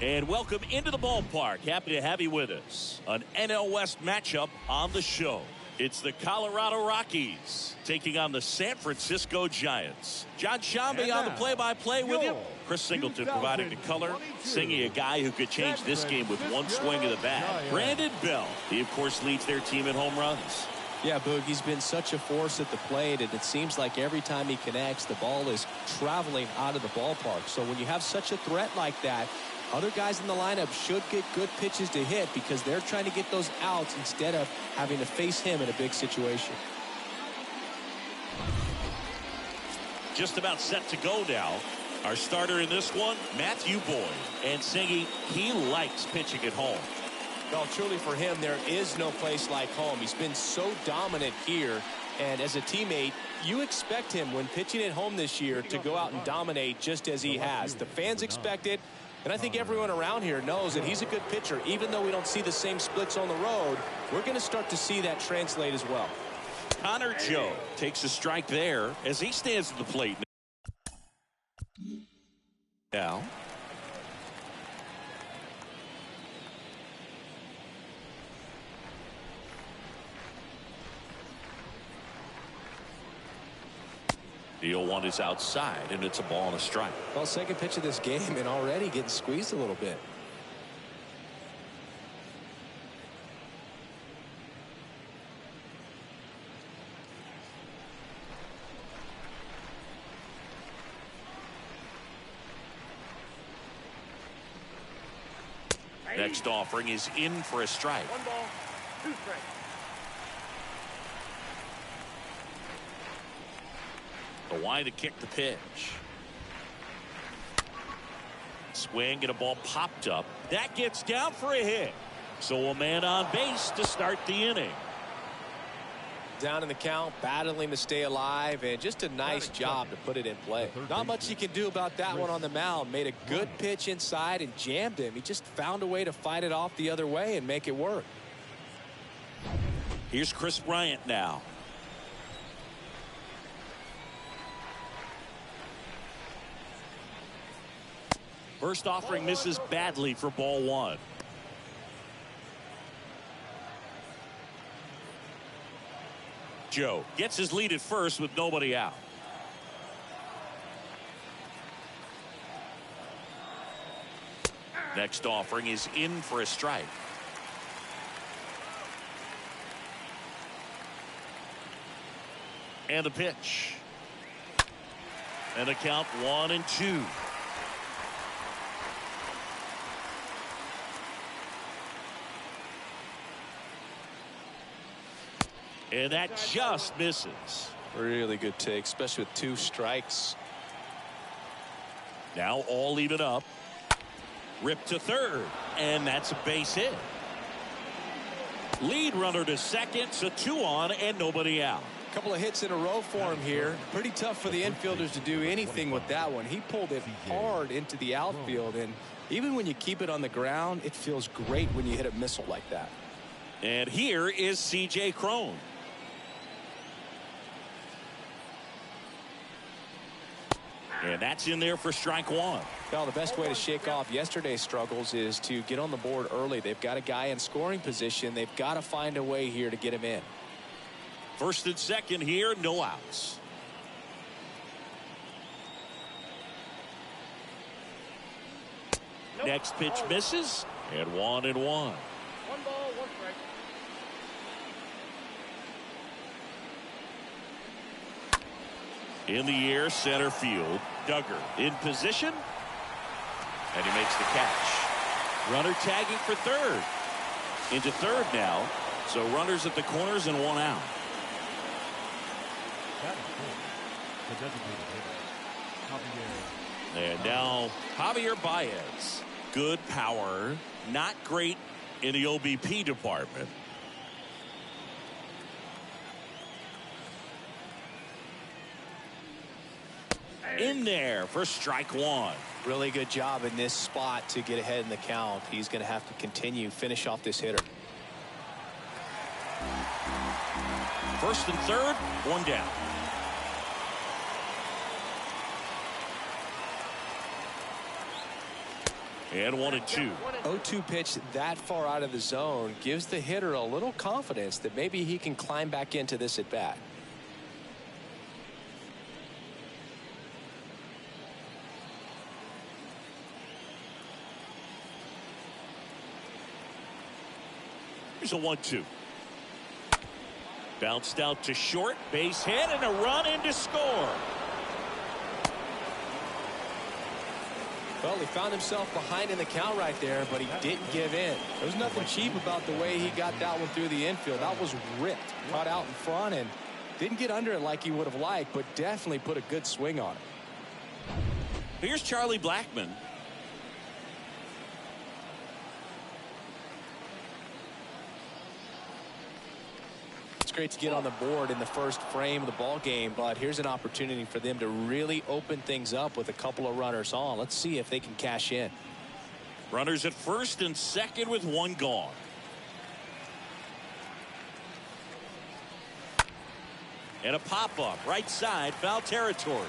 And welcome into the ballpark. Happy to have you with us. An NL West matchup on the show. It's the Colorado Rockies taking on the San Francisco Giants. John Shambi on the play-by-play with you. Chris Singleton providing the color. Singing a guy who could change this game with one swing of the bat. Brandon Bell. He, of course, leads their team in home runs. Yeah, Boog, he's been such a force at the plate, and it seems like every time he connects, the ball is traveling out of the ballpark. So when you have such a threat like that, other guys in the lineup should get good pitches to hit because they're trying to get those outs instead of having to face him in a big situation. Just about set to go now. Our starter in this one, Matthew Boyd. And Singy, he likes pitching at home. Well, truly for him, there is no place like home. He's been so dominant here. And as a teammate, you expect him when pitching at home this year to go out and dominate just as he has. The fans expect it. And I think everyone around here knows that he's a good pitcher. Even though we don't see the same splits on the road, we're going to start to see that translate as well. Connor Joe takes a strike there as he stands at the plate now. The 0-1 is outside, and it's a ball and a strike. Well, second pitch of this game, and already getting squeezed a little bit. Next offering is in for a strike. 1 ball, 2 strikes. The line to kick the pitch. Swing and a ball popped up. That gets down for a hit. So a man on base to start the inning. Down in the count, battling to stay alive, and just a nice job to put it in play. Not much he can do about that one on the mound. Made a good pitch inside and jammed him. He just found a way to fight it off the other way and make it work. Here's Chris Bryant now. First offering misses badly for ball 1. Joe gets his lead at first with nobody out. Next offering is in for a strike. And the pitch. And a count 1-2. And that just misses. Really good take, especially with 2 strikes. Now all even up. Ripped to third. And that's a base hit. Lead runner to second. So 2 on and nobody out. A couple of hits in a row for him here. Pretty tough for the infielders to do anything with that one. He pulled it hard into the outfield. And even when you keep it on the ground, it feels great when you hit a missile like that. And here is C.J. Cron. And that's in there for strike 1. Well, the best way to shake off yesterday's struggles is to get on the board early. They've got a guy in scoring position. They've got to find a way here to get him in. First and second here, no outs. Next pitch misses, and 1-1. 1 ball, 1 strike. In the air, center field. Duggar in position. And he makes the catch. Runner tagging for third. Into third now. So runners at the corners and 1 out. And now Javier Baez. Good power. Not great in the OBP department. In there for strike 1. Really good job in this spot to get ahead in the count. He's going to have to continue, finish off this hitter. First and third, 1 down. And 1-2. 0-2 pitch that far out of the zone gives the hitter a little confidence that maybe he can climb back into this at bat. Here's a 1-2. Bounced out to short, base hit, and a run in to score. Well, he found himself behind in the count right there, but he didn't give in. There was nothing cheap about the way he got that one through the infield. That was ripped, caught out in front, and didn't get under it like he would have liked, but definitely put a good swing on it. Here's Charlie Blackmon. Great to get on the board in the first frame of the ball game, but here's an opportunity for them to really open things up with a couple of runners on. Let's see if they can cash in. Runners at first and second with 1 gone. And a pop-up right side, foul territory.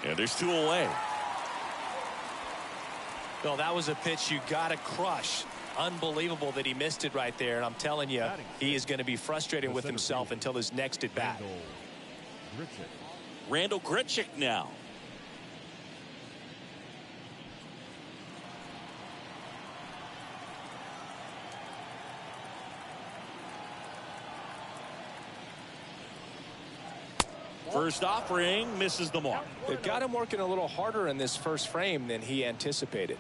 And there's 2 away. Well, that was a pitch you got to crush. Unbelievable that he missed it right there, and I'm telling you, he is going to be frustrated with himself until his next at bat. Randal Grichuk now. First offering misses the mark. They've got him working a little harder in this first frame than he anticipated.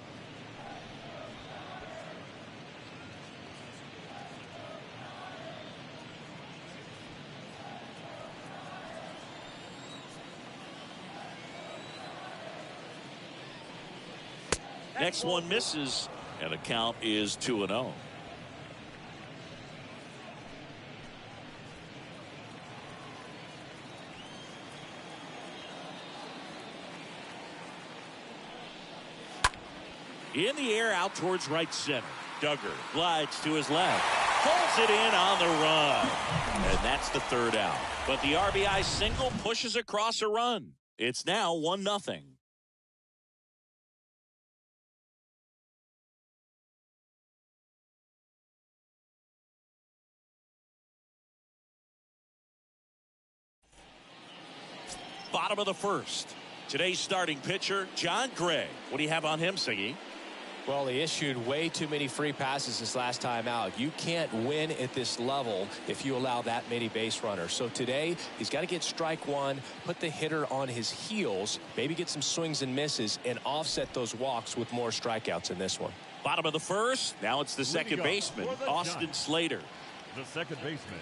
Next one misses, and the count is 2-0. In the air out towards right center. Duggar glides to his left. Pulls it in on the run. And that's the 3rd out. But the RBI single pushes across a run. It's now 1-0. Bottom of the first. Today's starting pitcher, John Gray. What do you have on him, Siggy? Well, he issued way too many free passes this last time out. You can't win at this level if you allow that many base runners. So today, he's got to get strike one, put the hitter on his heels, maybe get some swings and misses, and offset those walks with more strikeouts in this one. Bottom of the first. Now it's the second baseman, Austin Slater. The second baseman,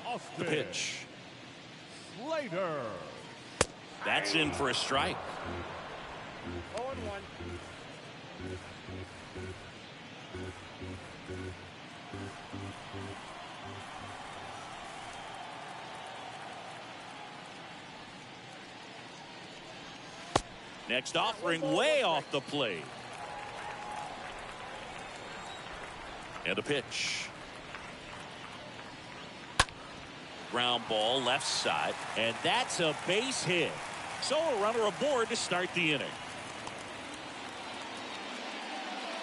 Austin. The pitch. Slater. That's in for a strike. 0-1. Next offering way off the plate. And a pitch. Ground ball left side. And that's a base hit. So a runner aboard to start the inning.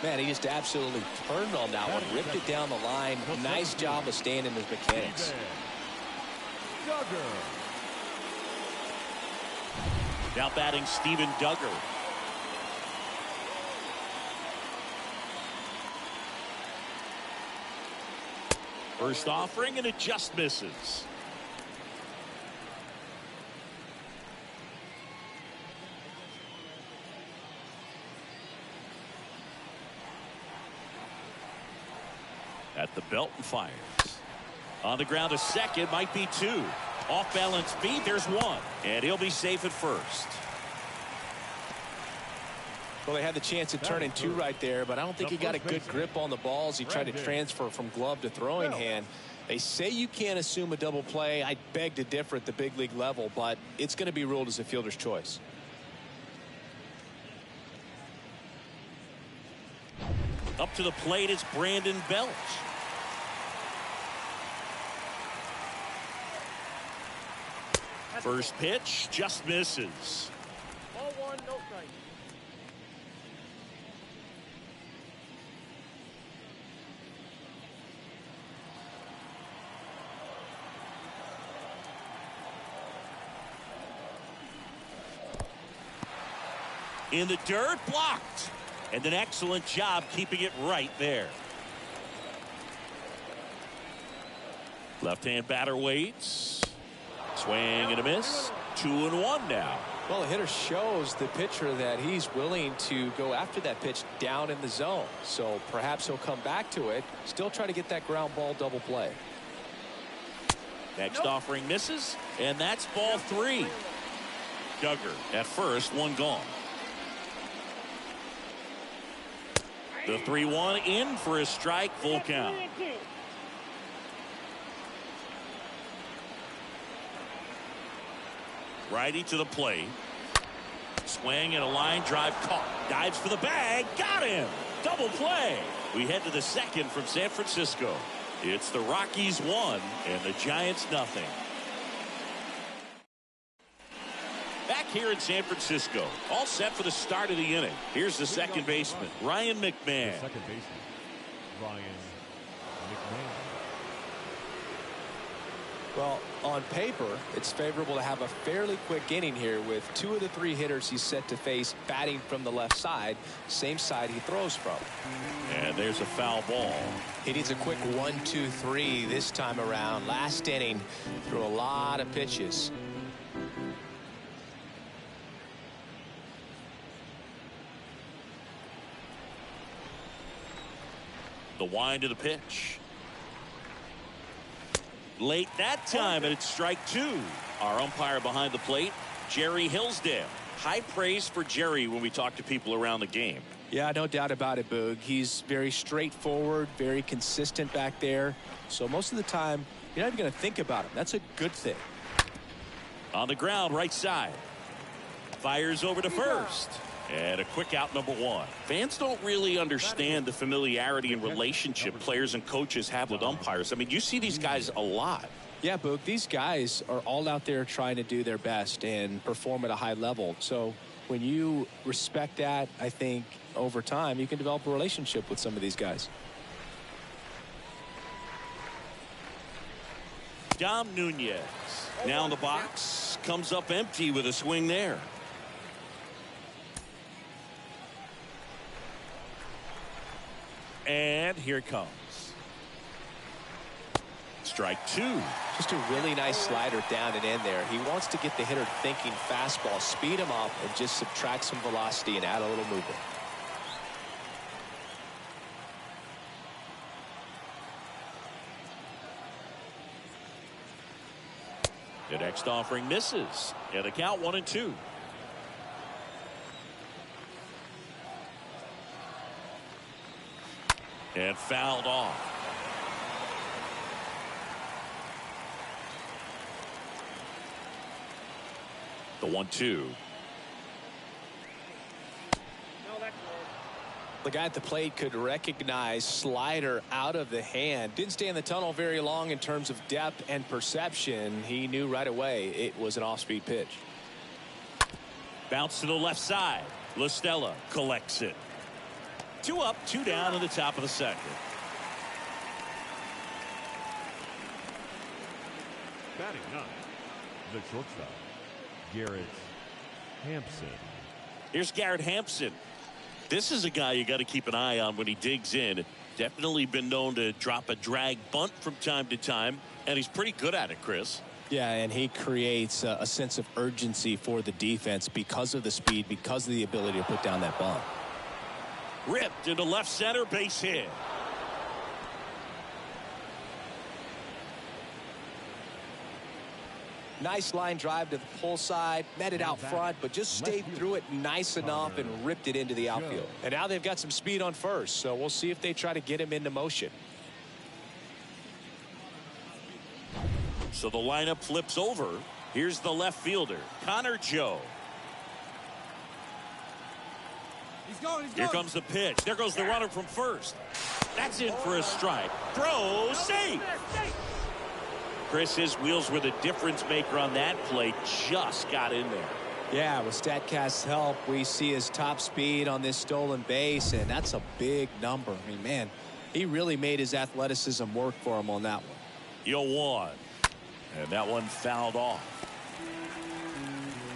Man, he just absolutely turned on that one, ripped it down the line. Nice job of staying in his mechanics. Now batting Steven Duggar. First offering, and it just misses. At the belt and fires. On the ground, a second, might be two. Off balance feet, there's one. And he'll be safe at first. Well, they had the chance of turning two right there, but I don't think he got a good grip on the balls. He tried to transfer from glove to throwing hand. They say you can't assume a double play. I beg to differ at the big league level, but it's going to be ruled as a fielder's choice. Up to the plate is Brandon Belch. First pitch just misses. 0-1, no strike. In the dirt, blocked. And an excellent job keeping it right there. Left-hand batter waits. Swing and a miss. 2-1 now. Well, the hitter shows the pitcher that he's willing to go after that pitch down in the zone. So perhaps he'll come back to it. Still try to get that ground ball double play. Next offering misses. And that's ball three. Duggar at first, one gone. The 3-1 in for a strike, full count. Righty to the plate. Swing and a line drive caught. Dives for the bag. Got him. Double play. We head to the second from San Francisco. It's the Rockies 1 and the Giants nothing. Back here in San Francisco, all set for the start of the inning. Here's the second baseman, Ryan McMahon. Second baseman, Ryan McMahon. Well, on paper, it's favorable to have a fairly quick inning here with two of the three hitters he's set to face batting from the left side, same side he throws from. And there's a foul ball. He needs a quick 1-2-3 this time around. Last inning, threw a lot of pitches. The wind of the pitch. Late that time, and it's strike two. Our umpire behind the plate, Jerry Hillsdale. High praise for Jerry when we talk to people around the game. Yeah, no doubt about it, Boog. He's very straightforward, very consistent back there. So most of the time, you're not even going to think about him. That's a good thing. On the ground, right side. Fires over to first. And a quick out, number one. Fans don't really understand the familiarity and relationship players and coaches have with umpires. I mean, you see these guys a lot. Yeah, Boog, these guys are all out there trying to do their best and perform at a high level. So when you respect that, I think over time you can develop a relationship with some of these guys. Dom Nunez now in the box, comes up empty with a swing there. And here it comes. Strike two. Just a really nice slider down and in there. He wants to get the hitter thinking fastball, speed him up, and just subtract some velocity and add a little movement. The next offering misses. And the count 1-2. And fouled off. The 1-2. The guy at the plate could recognize slider out of the hand. Didn't stay in the tunnel very long in terms of depth and perception. He knew right away it was an off-speed pitch. Bounce to the left side. LaStella collects it. 2 up, 2 down in the top of the second. Batting ninth, the shortstop, Garrett Hampson. Here's Garrett Hampson. This is a guy you got to keep an eye on when he digs in. Definitely been known to drop a drag bunt from time to time, and he's pretty good at it, Chris. Yeah, and he creates a sense of urgency for the defense because of the speed, because of the ability to put down that bunt. Ripped into left center, base hit. Nice line drive to the pull side, met it out front, but just stayed through it nice enough and ripped it into the outfield. And now they've got some speed on first, so we'll see if they try to get him into motion. So the lineup flips over. Here's the left fielder, Connor Joe. Here comes the pitch. There goes the runner from first. That's in for a strike. Throw, safe. Chris, his wheels were the difference maker on that play. Just got in there. Yeah, with StatCast's help, we see his top speed on this stolen base, and that's a big number. I mean, man, he really made his athleticism work for him on that one. 0-1. And that one fouled off.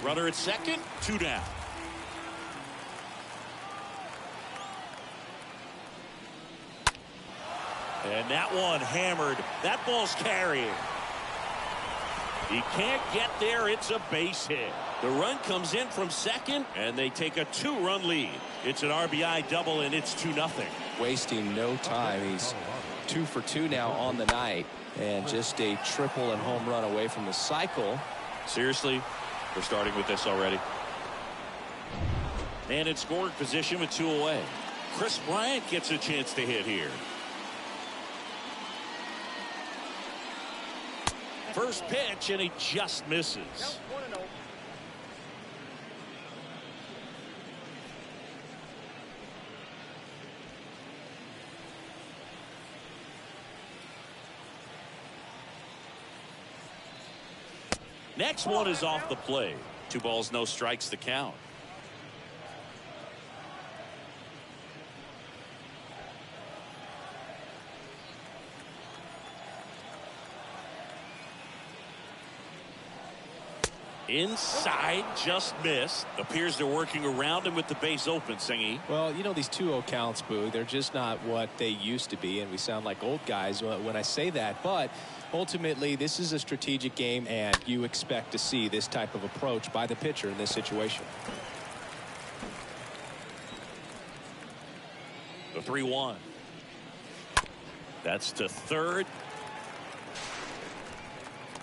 Runner at second, 2 down. And that one hammered. That ball's carrying. He can't get there. It's a base hit. The run comes in from second, and they take a 2-run lead. It's an RBI double, and it's 2-0. Wasting no time. He's 2 for 2 now on the night, and just a triple and home run away from the cycle. Seriously, we're starting with this already. And in scoring position with 2 away. Chris Bryant gets a chance to hit here. First pitch, and he just misses. Next one is off the plate. 2 balls, no strikes to count. Inside, just missed. Appears they're working around him with the base open, Singy. Well, you know, these 2-0 counts, Boo, they're just not what they used to be, and we sound like old guys when I say that. But ultimately, this is a strategic game, and you expect to see this type of approach by the pitcher in this situation. The 3-1. That's to third.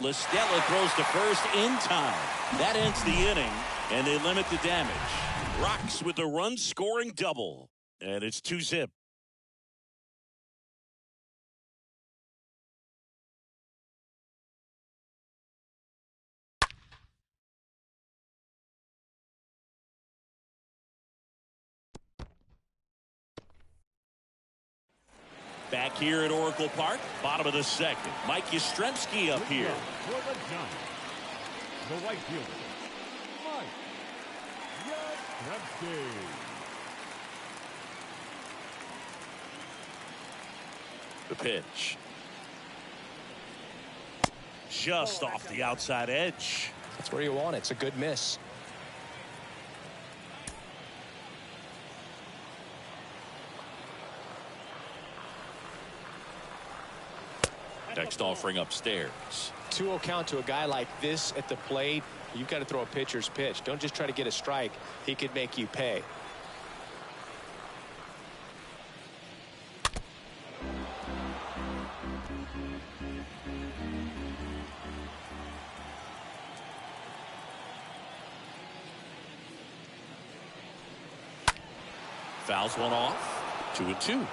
LaStella throws to first in time. That ends the inning, and they limit the damage. Rocks with a run-scoring double, and it's 2-zip. Back here at Oracle Park, bottom of the second. Mike Yastrzemski up here. For the Giants, the right fielder, Mike Yastrzemski. The pitch. Just off the outside edge. That's where you want it. It's a good miss. Next offering upstairs. 2-0 count to a guy like this at the plate. You've got to throw a pitcher's pitch. Don't just try to get a strike. He could make you pay. Fouls one off. 2-2.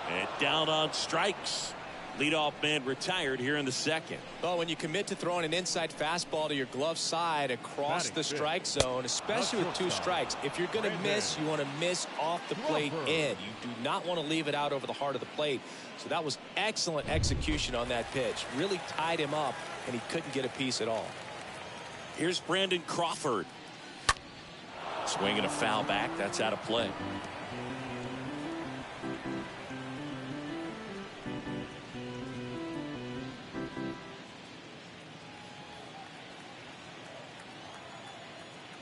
And down on strikes. Leadoff man retired here in the second. Well, when you commit to throwing an inside fastball to your glove side across the strike zone, especially with 2 strikes, if you're going to miss, you want to miss off the plate in. You do not want to leave it out over the heart of the plate. So that was excellent execution on that pitch. Really tied him up, and he couldn't get a piece at all. Here's Brandon Crawford. Swinging a foul back. That's out of play.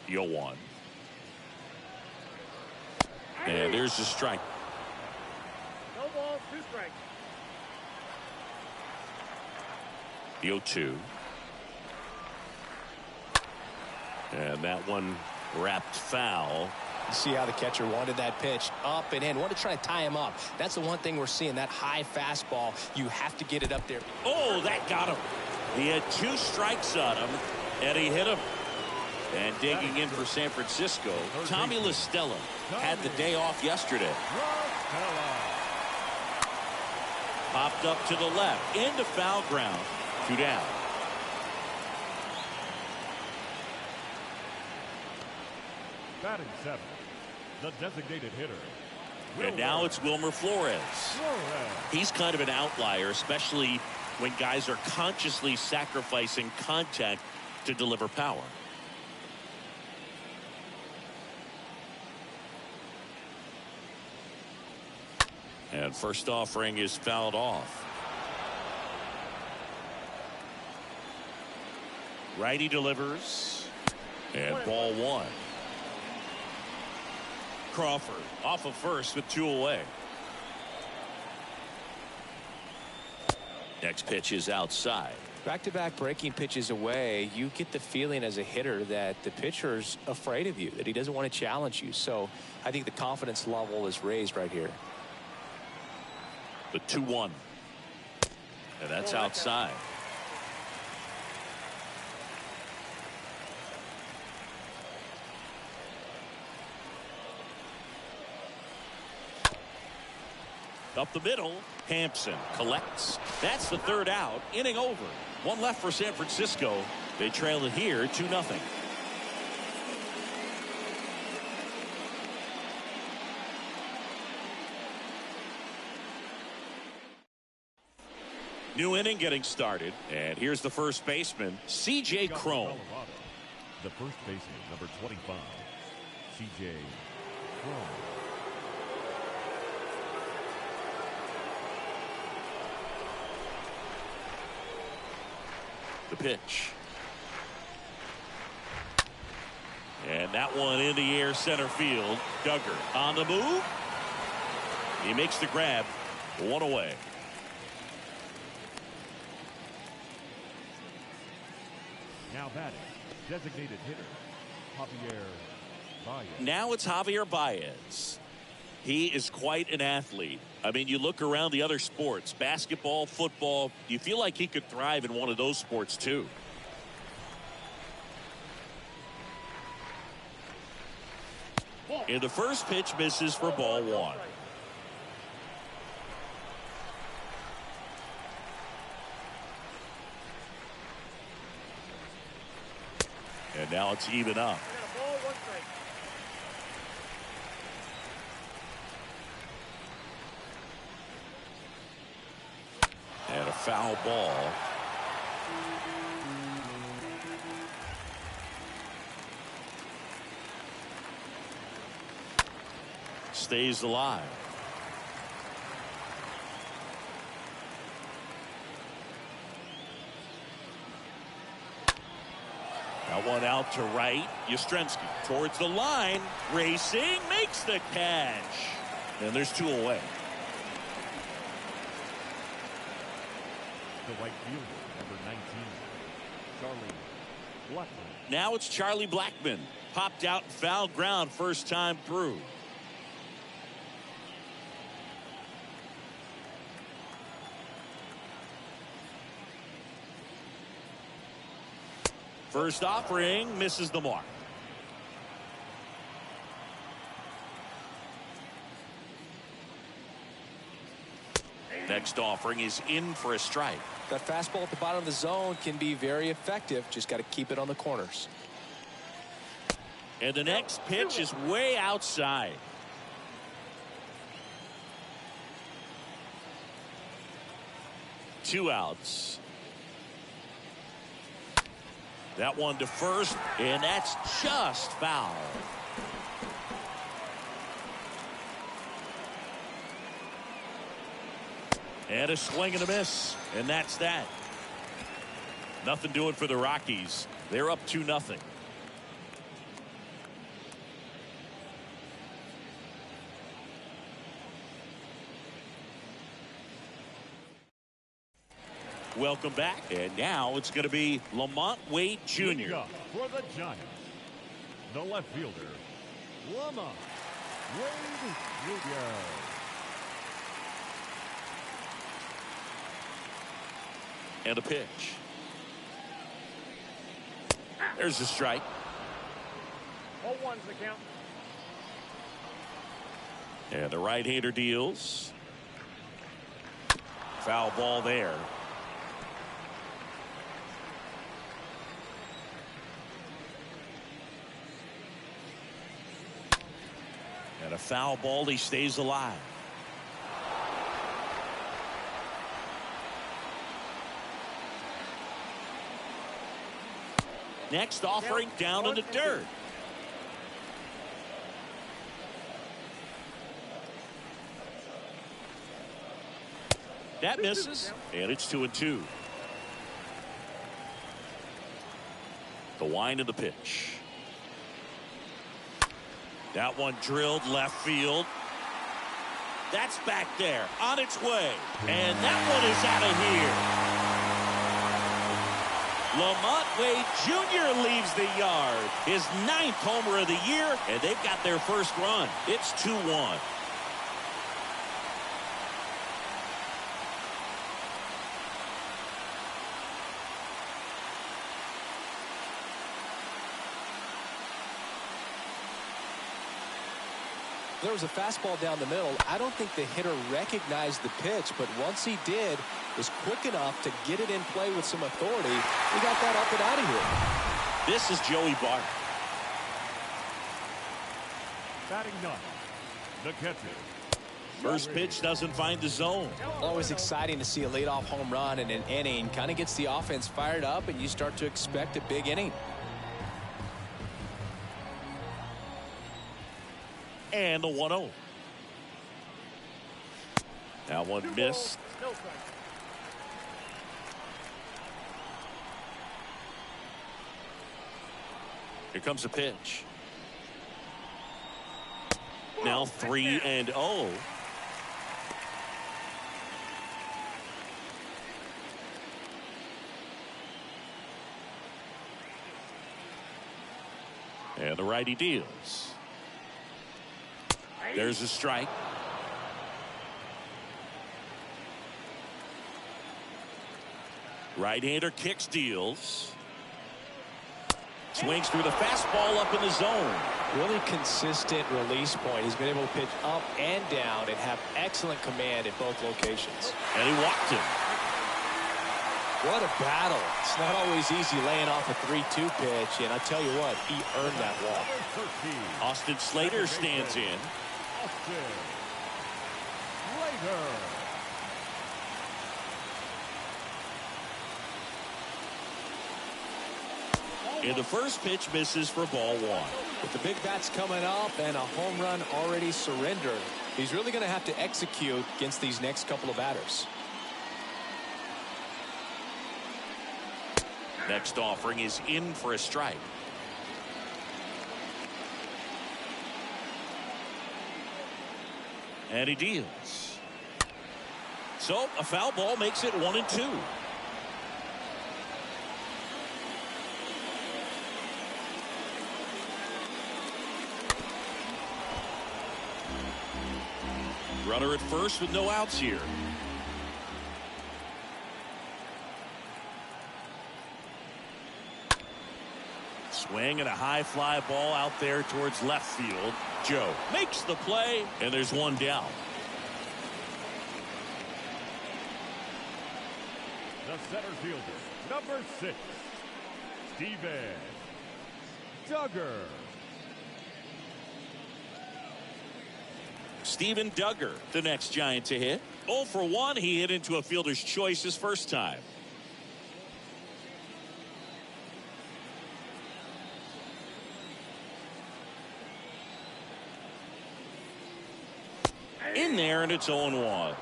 You'll one. And there's the strike. No balls, 2 strikes. The 0-2. And that one wrapped foul. You see how the catcher wanted that pitch up and in. Wanted to try to tie him up. That's the one thing we're seeing, that high fastball. You have to get it up there. Oh, that got him. He had 2 strikes on him, and he hit him. And digging in for San Francisco, Tommy La Stella had the day off yesterday. Popped up to the left, into foul ground. 2 down. Batting 7th, the designated hitter. And now it's Wilmer Flores. He's kind of an outlier, especially when guys are consciously sacrificing contact to deliver power. And first offering is fouled off. Righty delivers. And ball 1. Crawford off of first with 2 away. Next pitch is outside. Back-to-back breaking pitches away, you get the feeling as a hitter that the pitcher's afraid of you, that he doesn't want to challenge you. So I think the confidence level is raised right here. The 2-1. And that's outside. Up the middle, Hampson collects. That's the 3rd out. Inning over. 1 left for San Francisco. They trail it here 2-0. New inning getting started, and here's the first baseman, C.J. Cron. The first baseman, number 25, C.J. Cron. The pitch. And that one in the air center field. Duggar on the move. He makes the grab. 1 away. Now batting, designated hitter, Javier Baez. Now it's Javier Baez. He is quite an athlete. I mean, you look around the other sports, basketball, football, you feel like he could thrive in one of those sports too. And the first pitch misses for ball 1. And now it's even up. And a foul ball. Stays alive. One out to right. Yastrzemski towards the line. Racing. Makes the catch. And there's 2 away. The right fielder, number 19, Charlie Blackmon. Now it's Charlie Blackmon. Popped out and foul ground first time through. First offering misses the mark. Next offering is in for a strike. That fastball at the bottom of the zone can be very effective. Just got to keep it on the corners. And the next pitch is way outside. Two outs. That one to first, and that's just foul. And a swing and a miss, and that's that. Nothing doing for the Rockies. They're up 2-0. Welcome back, and now it's going to be Lamont Wade Jr. For the Giants, the left fielder, Lamont Wade Jr. And a pitch. There's a strike. 0-1's the count. And the right-hander deals. Foul ball there. And a foul ball, he stays alive. Next offering down in the dirt. That misses, and it's 2-2. The wind of the pitch. That one drilled left field. That's back there on its way, and that one is out of here. Lamont Wade Jr. leaves the yard. His 9th homer of the year, and they've got their first run. It's 2-1. There was a fastball down the middle. I don't think the hitter recognized the pitch, but once he did, was quick enough to get it in play with some authority. He got that up and out of here. This is Joey Bart. Batting 9, the catcher. First pitch doesn't find the zone. Always exciting to see a leadoff home run in an inning. Kind of gets the offense fired up, and you start to expect a big inning. And the 1-0. That one missed. Here comes a pitch. Now 3-0. And the righty deals. There's a strike. Right-hander kicks, deals. Swings through the fastball up in the zone. Really consistent release point. He's been able to pitch up and down and have excellent command at both locations. And he walked him. What a battle. It's not always easy laying off a 3-2 pitch, and I tell you what, he earned that walk. Austin Slater stands in. Austin Slater. And the first pitch misses for ball 1. With the big bats coming up and a home run already surrendered, he's really going to have to execute against these next couple of batters. Next offering is in for a strike. And he deals. So a foul ball makes it 1-2. Runner at first with no outs here. Swing and a high fly ball out there towards left field. Joe makes the play, and there's one down. The center fielder, number 6, Steven Duggar. Steven Duggar, the next Giant to hit. 0 for 1. He hit into a fielder's choice his first time. In there, and it's 0-1. 0-1.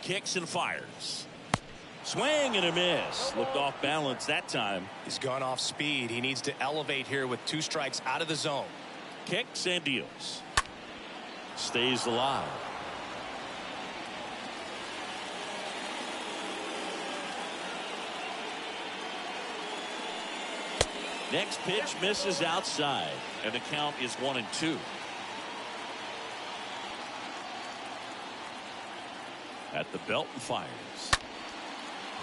Kicks and fires. Swing and a miss. Looked off balance that time. He's gone off speed. He needs to elevate here with 2 strikes out of the zone. Kicks and deals. Stays alive. Next pitch misses outside, and the count is 1-2. At the belt and fires.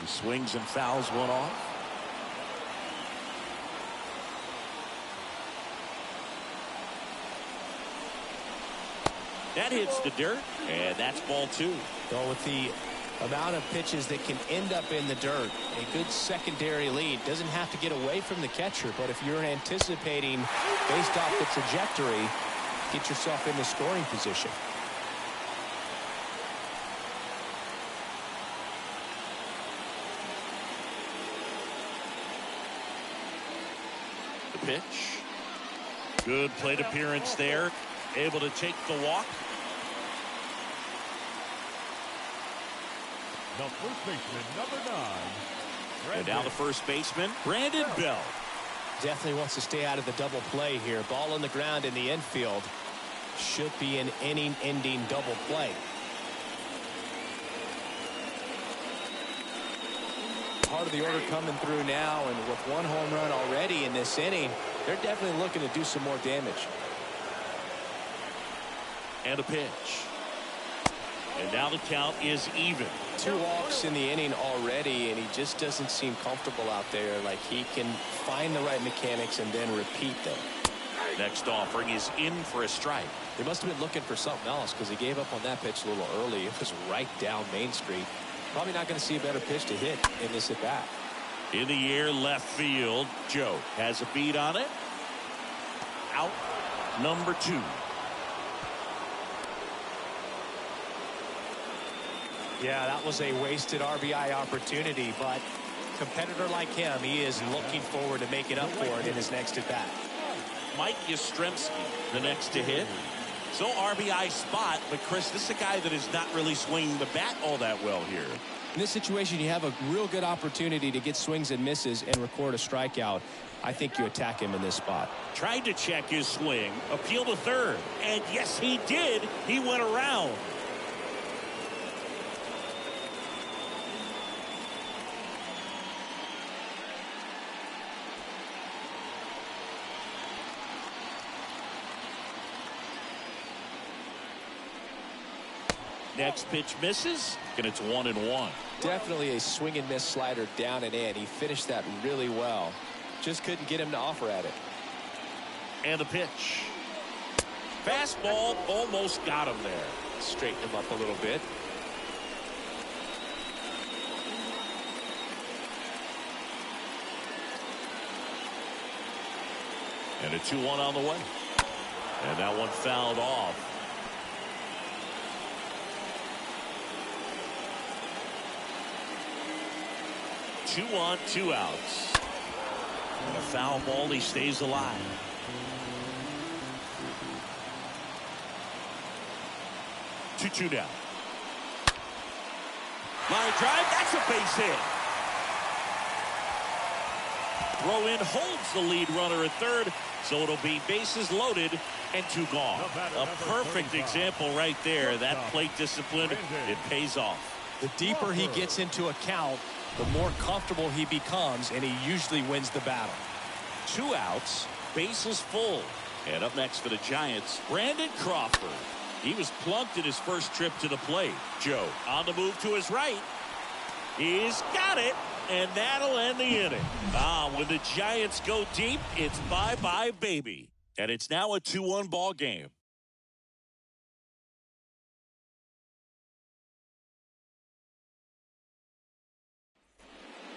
He swings and fouls one off. That hits the dirt, and that's ball 2. Well, with the amount of pitches that can end up in the dirt, a good secondary lead. Doesn't have to get away from the catcher, but if you're anticipating based off the trajectory, get yourself in the scoring position. The pitch. Good plate appearance there. Able to take the walk. The first baseman, number 9. And now the first baseman, Brandon Bell. Definitely wants to stay out of the double play here. Ball on the ground in the infield. Should be an inning-ending double play. Part of the order coming through now, and with 1 home run already in this inning, they're definitely looking to do some more damage. And a pitch. And now the count is even. 2 walks in the inning already, and he just doesn't seem comfortable out there. Like he can find the right mechanics and then repeat them. Next offering is in for a strike. They must have been looking for something else because he gave up on that pitch a little early. It was right down Main Street. Probably not going to see a better pitch to hit in this at bat. In the air, left field. Joe has a beat on it. Out number 2. Yeah, that was a wasted RBI opportunity, but competitor like him, he is looking forward to making up for it in his next at bat. Mike Yastrzemski, the next to hit. So RBI spot, but Chris, this is a guy that is not really swinging the bat all that well here. In this situation, you have a real good opportunity to get swings and misses and record a strikeout. I think you attack him in this spot. Tried to check his swing, appeal to third, and yes, he did. He went around. Next pitch misses, and it's 1-1. Definitely a swing and miss slider down and in. He finished that really well. Just couldn't get him to offer at it. And the pitch. Fastball almost got him there. Straighten him up a little bit. And a 2-1 on the way. And that one fouled off. 2 on, 2 outs. And a foul ball, he stays alive. Two down. Line drive, that's a base hit. Throw in holds the lead runner at third, so it'll be bases loaded and 2 gone. A perfect example right there. That plate discipline, it pays off. The deeper he gets into a count, the more comfortable he becomes, and he usually wins the battle. 2 outs, bases full. And up next for the Giants, Brandon Crawford. He was plunked in his first trip to the plate. Joe on the move to his right. He's got it, and that'll end the inning. When the Giants go deep, it's bye-bye, baby. And it's now a 2-1 ball game.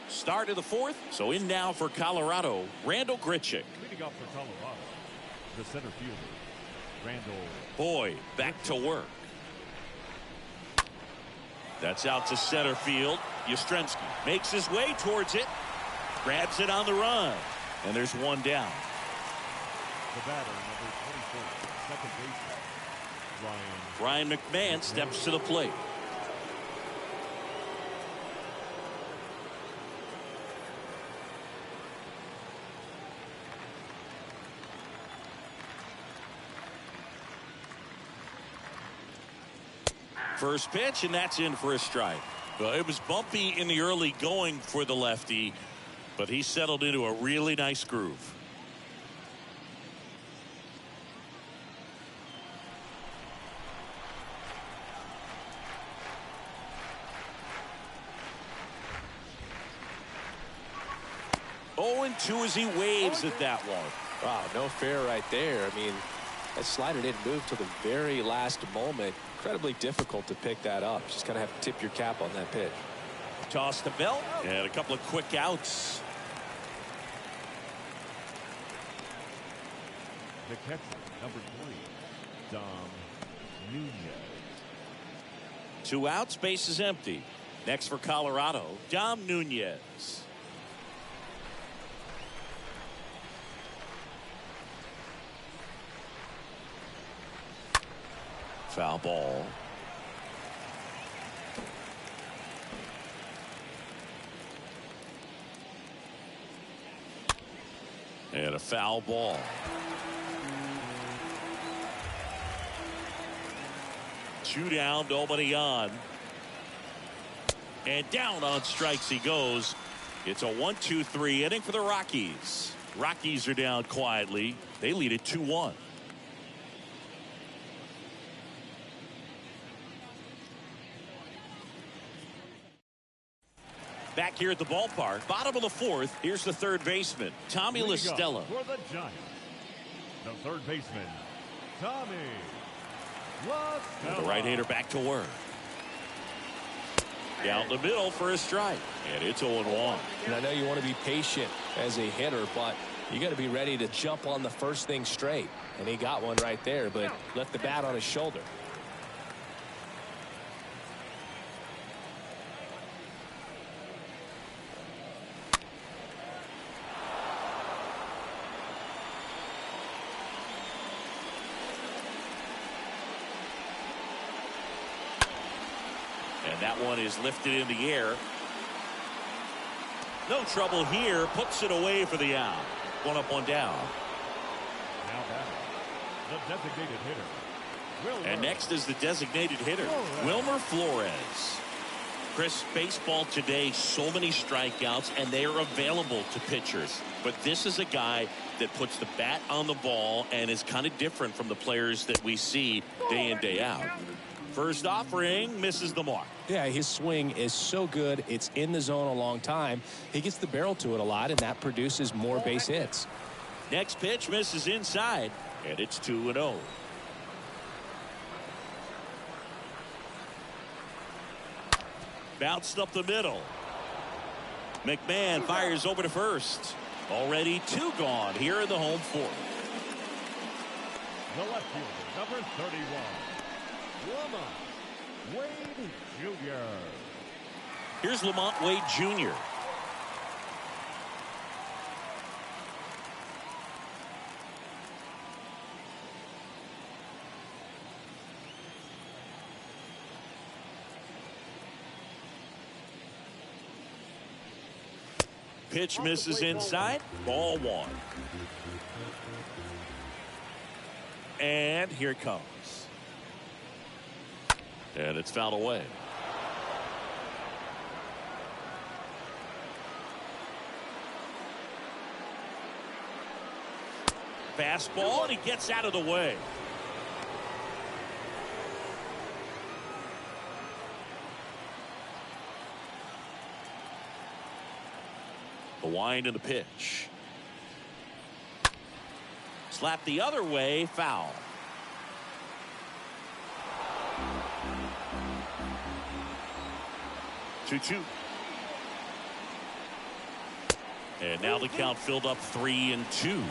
Start of the 4th, so in now for Colorado, Randall Grichuk. Leading up for Colorado, the center fielder, Randall. Boyd back to work. That's out to center field. Yastrzemski makes his way towards it. Grabs it on the run. And there's 1 down. The batter, number 24, second baseman, Ryan McMahon steps to the plate. First pitch, and that's in for a strike. Well, it was bumpy in the early going for the lefty, but he settled into a really nice groove. Oh, and 2 as he waves at that one. Wow, no fair right there. I mean, that slider didn't move till the very last moment. Incredibly difficult to pick that up. Just kind of have to tip your cap on that pitch. Toss to Belt, and a couple of quick outs. the catcher, number 3, Dom Nunez. 2 outs, base is empty. Next for Colorado, Dom Nunez. Foul ball. And a foul ball. Two down, nobody on. And down on strikes he goes. It's a 1-2-3 inning for the Rockies. Rockies are down quietly. They lead it 2-1. Back here at the ballpark, bottom of the 4th, here's the third baseman, Tommy La Stella. For the Giants, the third baseman, Tommy La Stella. The right-hander back to work. Down the middle for a strike, and it's 0-1. And I know you want to be patient as a hitter, but you got to be ready to jump on the first thing straight. And he got one right there, but left the bat on his shoulder. And that one is lifted in the air. No trouble here. Puts it away for the out. 1 up, 1 down. Now batting, the designated hitter, Wilmer. And next is the designated hitter, Wilmer Flores. Chris, baseball today, so many strikeouts, and they are available to pitchers. But this is a guy that puts the bat on the ball and is kind of different from the players that we see day in, day out. First offering misses the mark. Yeah, his swing is so good. It's in the zone a long time. He gets the barrel to it a lot, and that produces more base hits. Next pitch misses inside, and it's 2-0. Bounced up the middle. McMahon fires over to first. Already 2 gone here in the home 4th. The left fielder, number 31. Lamont Wade Jr. Here's Lamont Wade Jr. pitch misses inside. Ball one. And here it comes. And it's fouled away. Fastball, and he gets out of the way. The wind and the pitch. Slap the other way, foul. Two. And now the count filled up 3-2.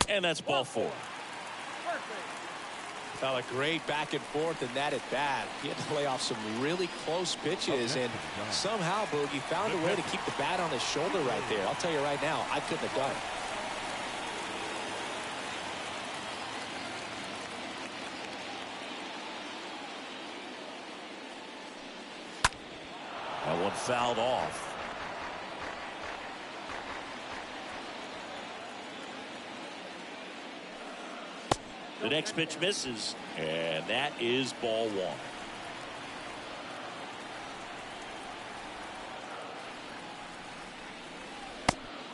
And that's ball four. Felt a great back and forth in that at bat. He had to lay off some really close pitches, and somehow Boogie found a way to keep the bat on his shoulder right there. I'll tell you right now, I couldn't have done it. That one fouled off. The next pitch misses, and that is ball one.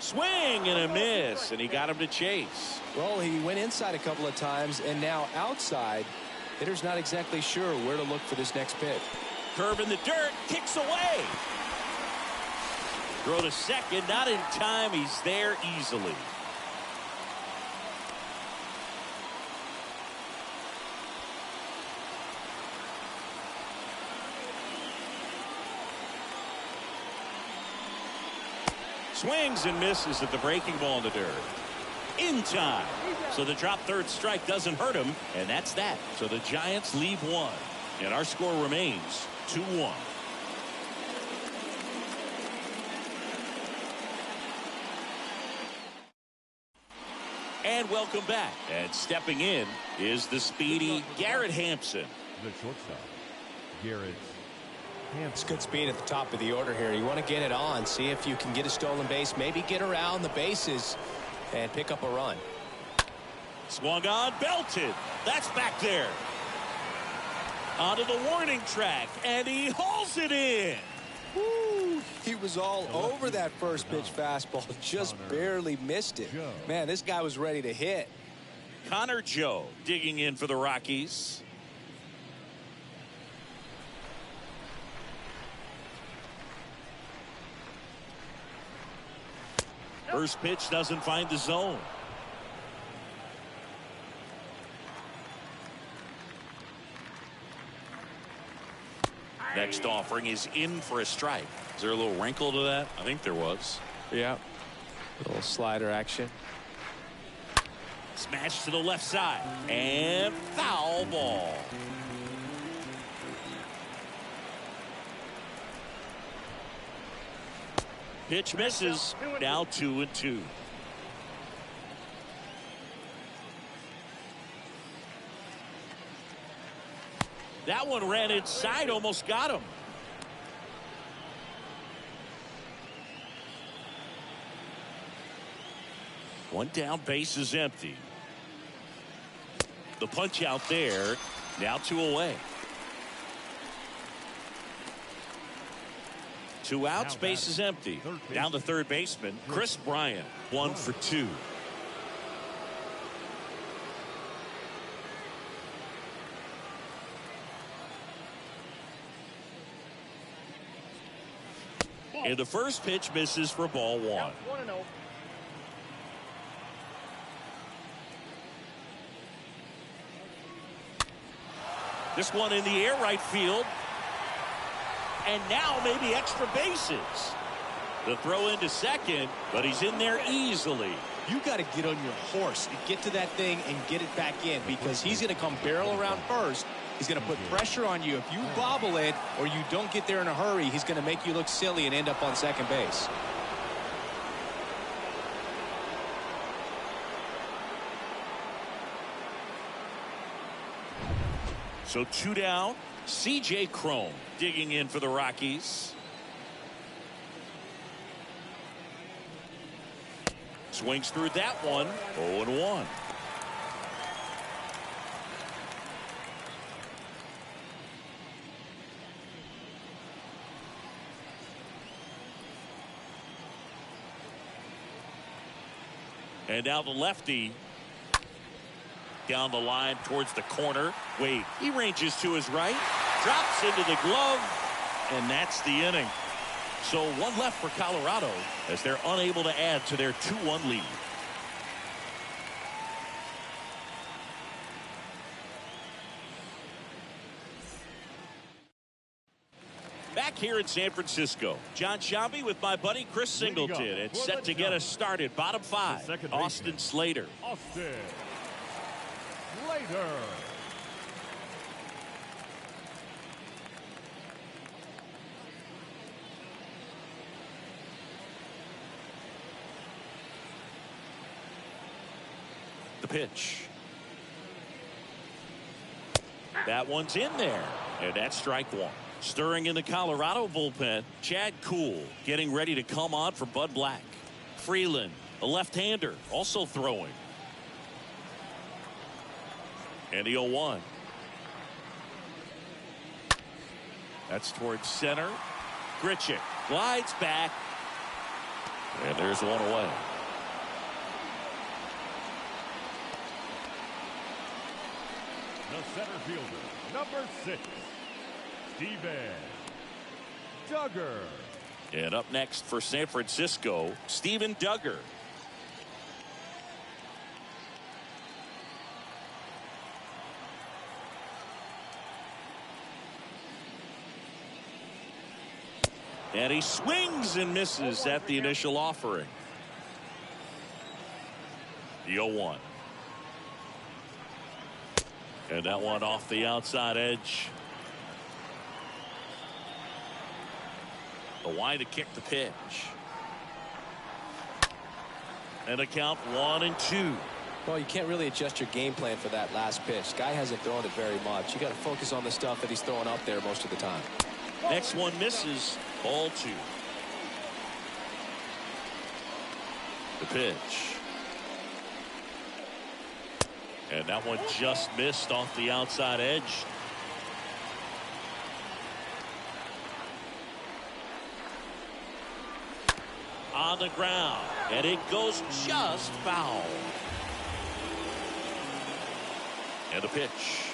Swing and a miss, and he got him to chase. Well, he went inside a couple of times, and now outside. Hitter's not exactly sure where to look for this next pitch. Curve in the dirt, kicks away. Throw to second, not in time. He's there easily. Swings and misses at the breaking ball in the dirt. In time. So the drop third strike doesn't hurt him, and that's that. So the Giants leave one, and our score remains 2-1. And welcome back. And stepping in is the speedy Garrett Hampson. The shortstop, Garrett. It's good speed at the top of the order here. You want to get it on, see if you can get a stolen base, maybe get around the bases and pick up a run. Swung on, belted. That's back there. Onto the warning track, and he hauls it in. Woo, he was all over that first pitch fastball, just barely missed it. Man, this guy was ready to hit. Connor Joe digging in for the Rockies. First pitch doesn't find the zone. Next offering is in for a strike. Is there a little wrinkle to that? I think there was. Yeah. A little slider action. Smash to the left side. And foul ball. Pitch misses. Now 2-2. That one ran inside, almost got him. One down, base is empty. The punch out there. Now 2 away. 2 outs, base is empty. Down the third baseman, Chris Bryant, 1 for 2. And the first pitch misses for ball 1. This one in the air, right field. And now maybe extra bases. The throw into second, but he's in there easily. You got to get on your horse and get to that thing and get it back in, because he's going to come barrel around first. He's going to put pressure on you. If you bobble it or you don't get there in a hurry, he's going to make you look silly and end up on second base. So 2 down, C.J. Cron digging in for the Rockies. Swings through that one. 0-1. And now the lefty down the line towards the corner. Wade, he ranges to his right, drops into the glove, and that's the inning. So one left for Colorado as they're unable to add to their 2-1 lead. Back here in San Francisco, John Shambi with my buddy Chris Singleton. It's set to get us started. Bottom five, Austin Slater. Austin Slater. The pitch. That one's in there, and that's strike one. Stirring in the Colorado bullpen, Chad Kuhl getting ready to come on for Bud Black. Freeland, a left-hander, also throwing. And the 0-1. That's towards center. Grichuk glides back. And there's one away. The center fielder, number 6. Steven Duggar. And up next for San Francisco, Steven Duggar. And he swings and misses at the initial offering. The 0-1. And that one off the outside edge. The wide to kick the pitch. And a count 1-2. Well, you can't really adjust your game plan for that last pitch. Guy hasn't thrown it very much. You got to focus on the stuff that he's throwing up there most of the time. Next one misses. Ball 2. The pitch. And that one just missed off the outside edge. On the ground, and it goes just foul. And the pitch.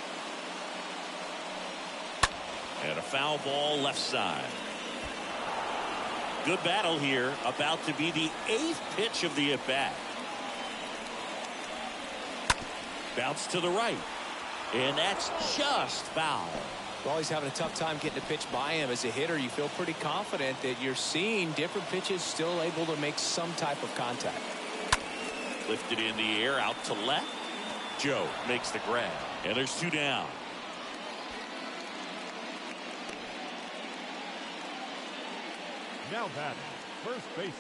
And a foul ball left side. Good battle here, about to be the 8th pitch of the at-bat. Bounce to the right, and that's just foul. Well, he's having a tough time getting a pitch by him. As a hitter, you feel pretty confident that you're seeing different pitches still able to make some type of contact. Lifted in the air out to left. Joe makes the grab, and there's 2 down. Now batting, first baseman,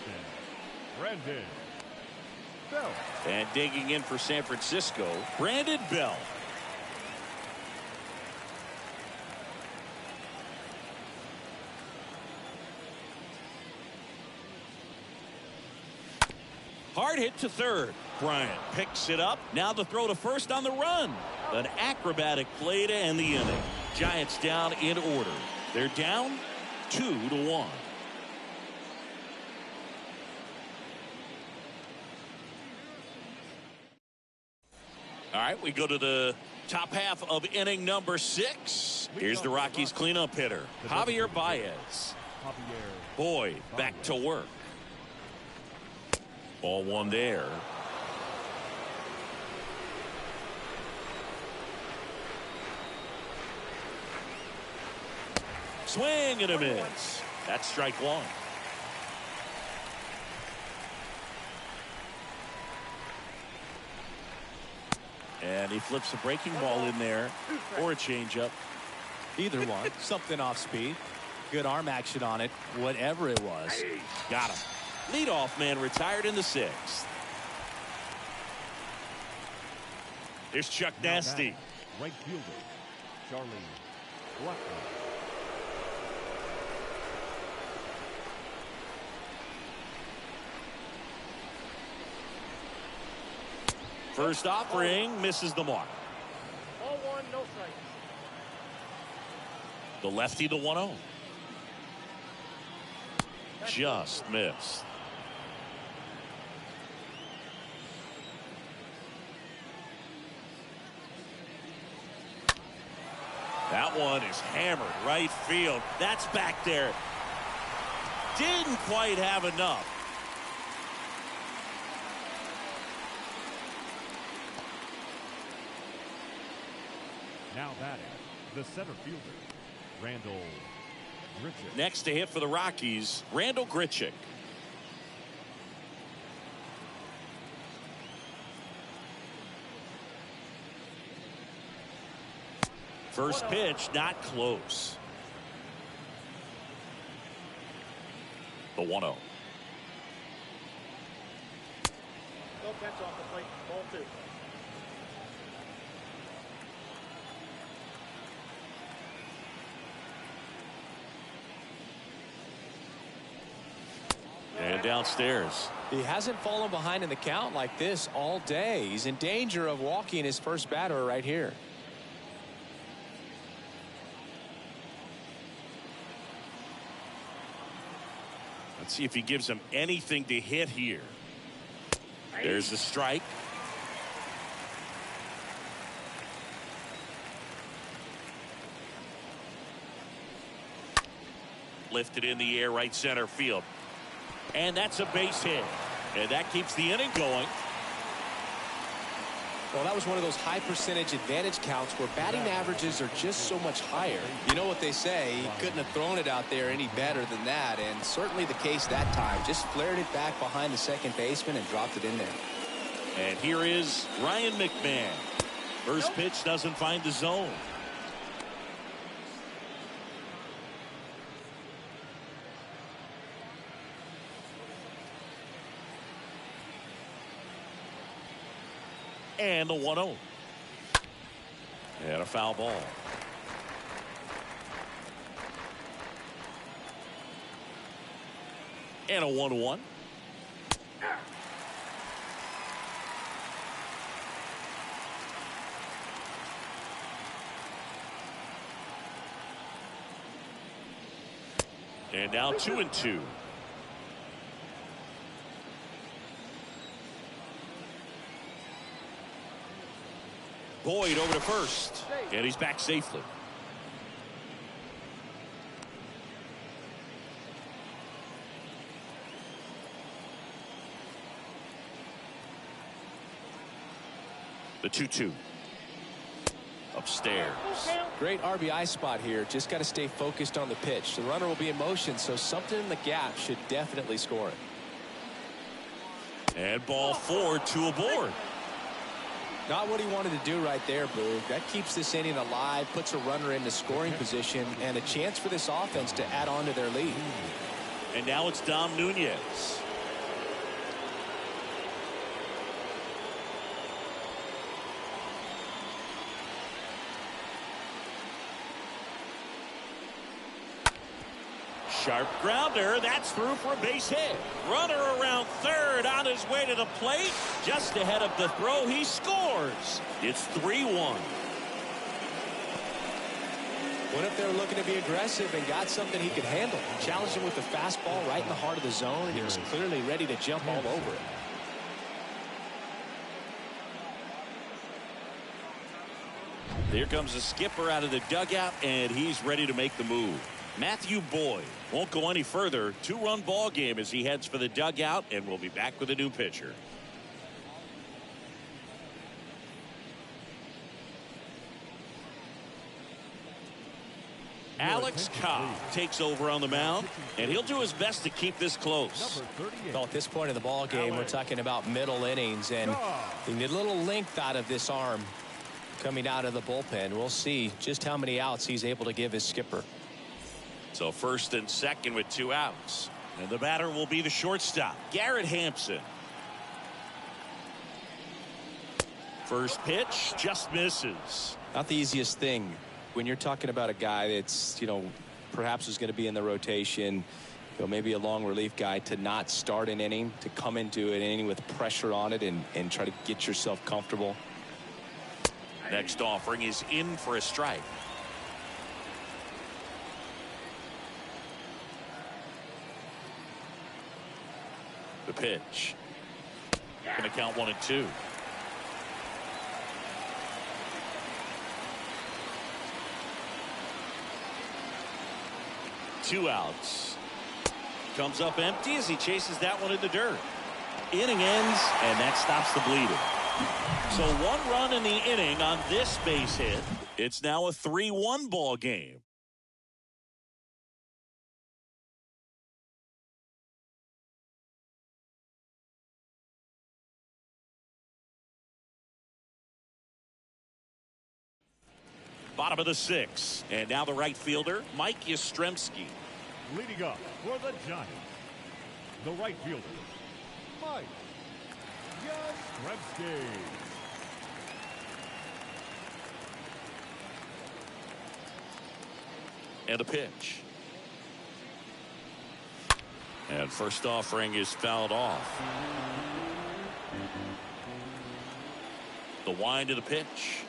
Brandon Belt. And digging in for San Francisco, Brandon Belt. Hard hit to third. Bryant picks it up. Now the throw to first on the run. An acrobatic play to end the inning. Giants down in order. They're down 2-1. All right, we go to the top half of inning number 6. Here's the Rockies cleanup hitter, Javier Baez. Boyd back to work. Ball 1 there. Swing and a miss. That's strike 1. And he flips a breaking ball in there or a changeup. Either one. Something off speed. Good arm action on it. Whatever it was. Got him. Leadoff man retired in the 6th. Here's Chuck Nasty. Right fielder, Charlie left. First offering misses the mark. Ball one, no strikes. The lefty, the 1-0. Just missed. That one is hammered right field. That's back there. Didn't quite have enough. Now batting, the center fielder, Randall Grichuk. Next to hit for the Rockies, Randall Grichuk. First pitch, not close. The 1-0. No catch off the plate. Ball two. And downstairs. He hasn't fallen behind in the count like this all day. He's in danger of walking his first batter right here. Let's see if he gives him anything to hit here. There's the strike. Lifted in the air, right center field. And that's a base hit. And that keeps the inning going. Well, that was one of those high percentage advantage counts where batting averages are just so much higher. You know what they say, he couldn't have thrown it out there any better than that, and certainly the case that time. Just flared it back behind the second baseman and dropped it in there. And here is Ryan McMahon. First pitch doesn't find the zone. And the 1-0. And a foul ball. And a 1-1. And now 2-2. Boyd over to first, and he's back safely. The 2-2. Upstairs. Great RBI spot here. Just got to stay focused on the pitch. The runner will be in motion, so something in the gap should definitely score it. And ball 4, 2 aboard. Not what he wanted to do right there, Boog. That keeps this inning alive, puts a runner into scoring position, and a chance for this offense to add on to their lead. And now it's Dom Nunez. Sharp grounder. That's through for a base hit. Runner around third on his way to the plate. Just ahead of the throw. He scores. It's 3-1. What if they were looking to be aggressive and got something he could handle? Challenged him with the fastball right in the heart of the zone, and he was clearly ready to jump all over it. Here comes the skipper out of the dugout, and he's ready to make the move. Matthew Boyd won't go any further. 2-run ball game as he heads for the dugout, and we'll be back with a new pitcher. Alex Cobb takes over on the mound, and he'll do his best to keep this close. Well, at this point in the ball game, we're talking about middle innings, and you need a little length out of this arm coming out of the bullpen. We'll see just how many outs he's able to give his skipper. So first and second with 2 outs. And the batter will be the shortstop, Garrett Hampson. First pitch just misses. Not the easiest thing When you're talking about a guy that's, perhaps is going to be in the rotation, maybe a long relief guy, to not start an inning, to come into an inning with pressure on it and try to get yourself comfortable. Next offering is in for a strike. The pitch. Going to count 1-2. Two outs. Comes up empty as he chases that one in the dirt. Inning ends, and that stops the bleeding. So 1 run in the inning on this base hit. It's now a 3-1 ball game. Bottom of the 6th, and now the right fielder, Mike Yastrzemski. Leading up for the Giants, the right fielder, Mike Yastrzemski. And a pitch. And first offering is fouled off. The wind of the pitch.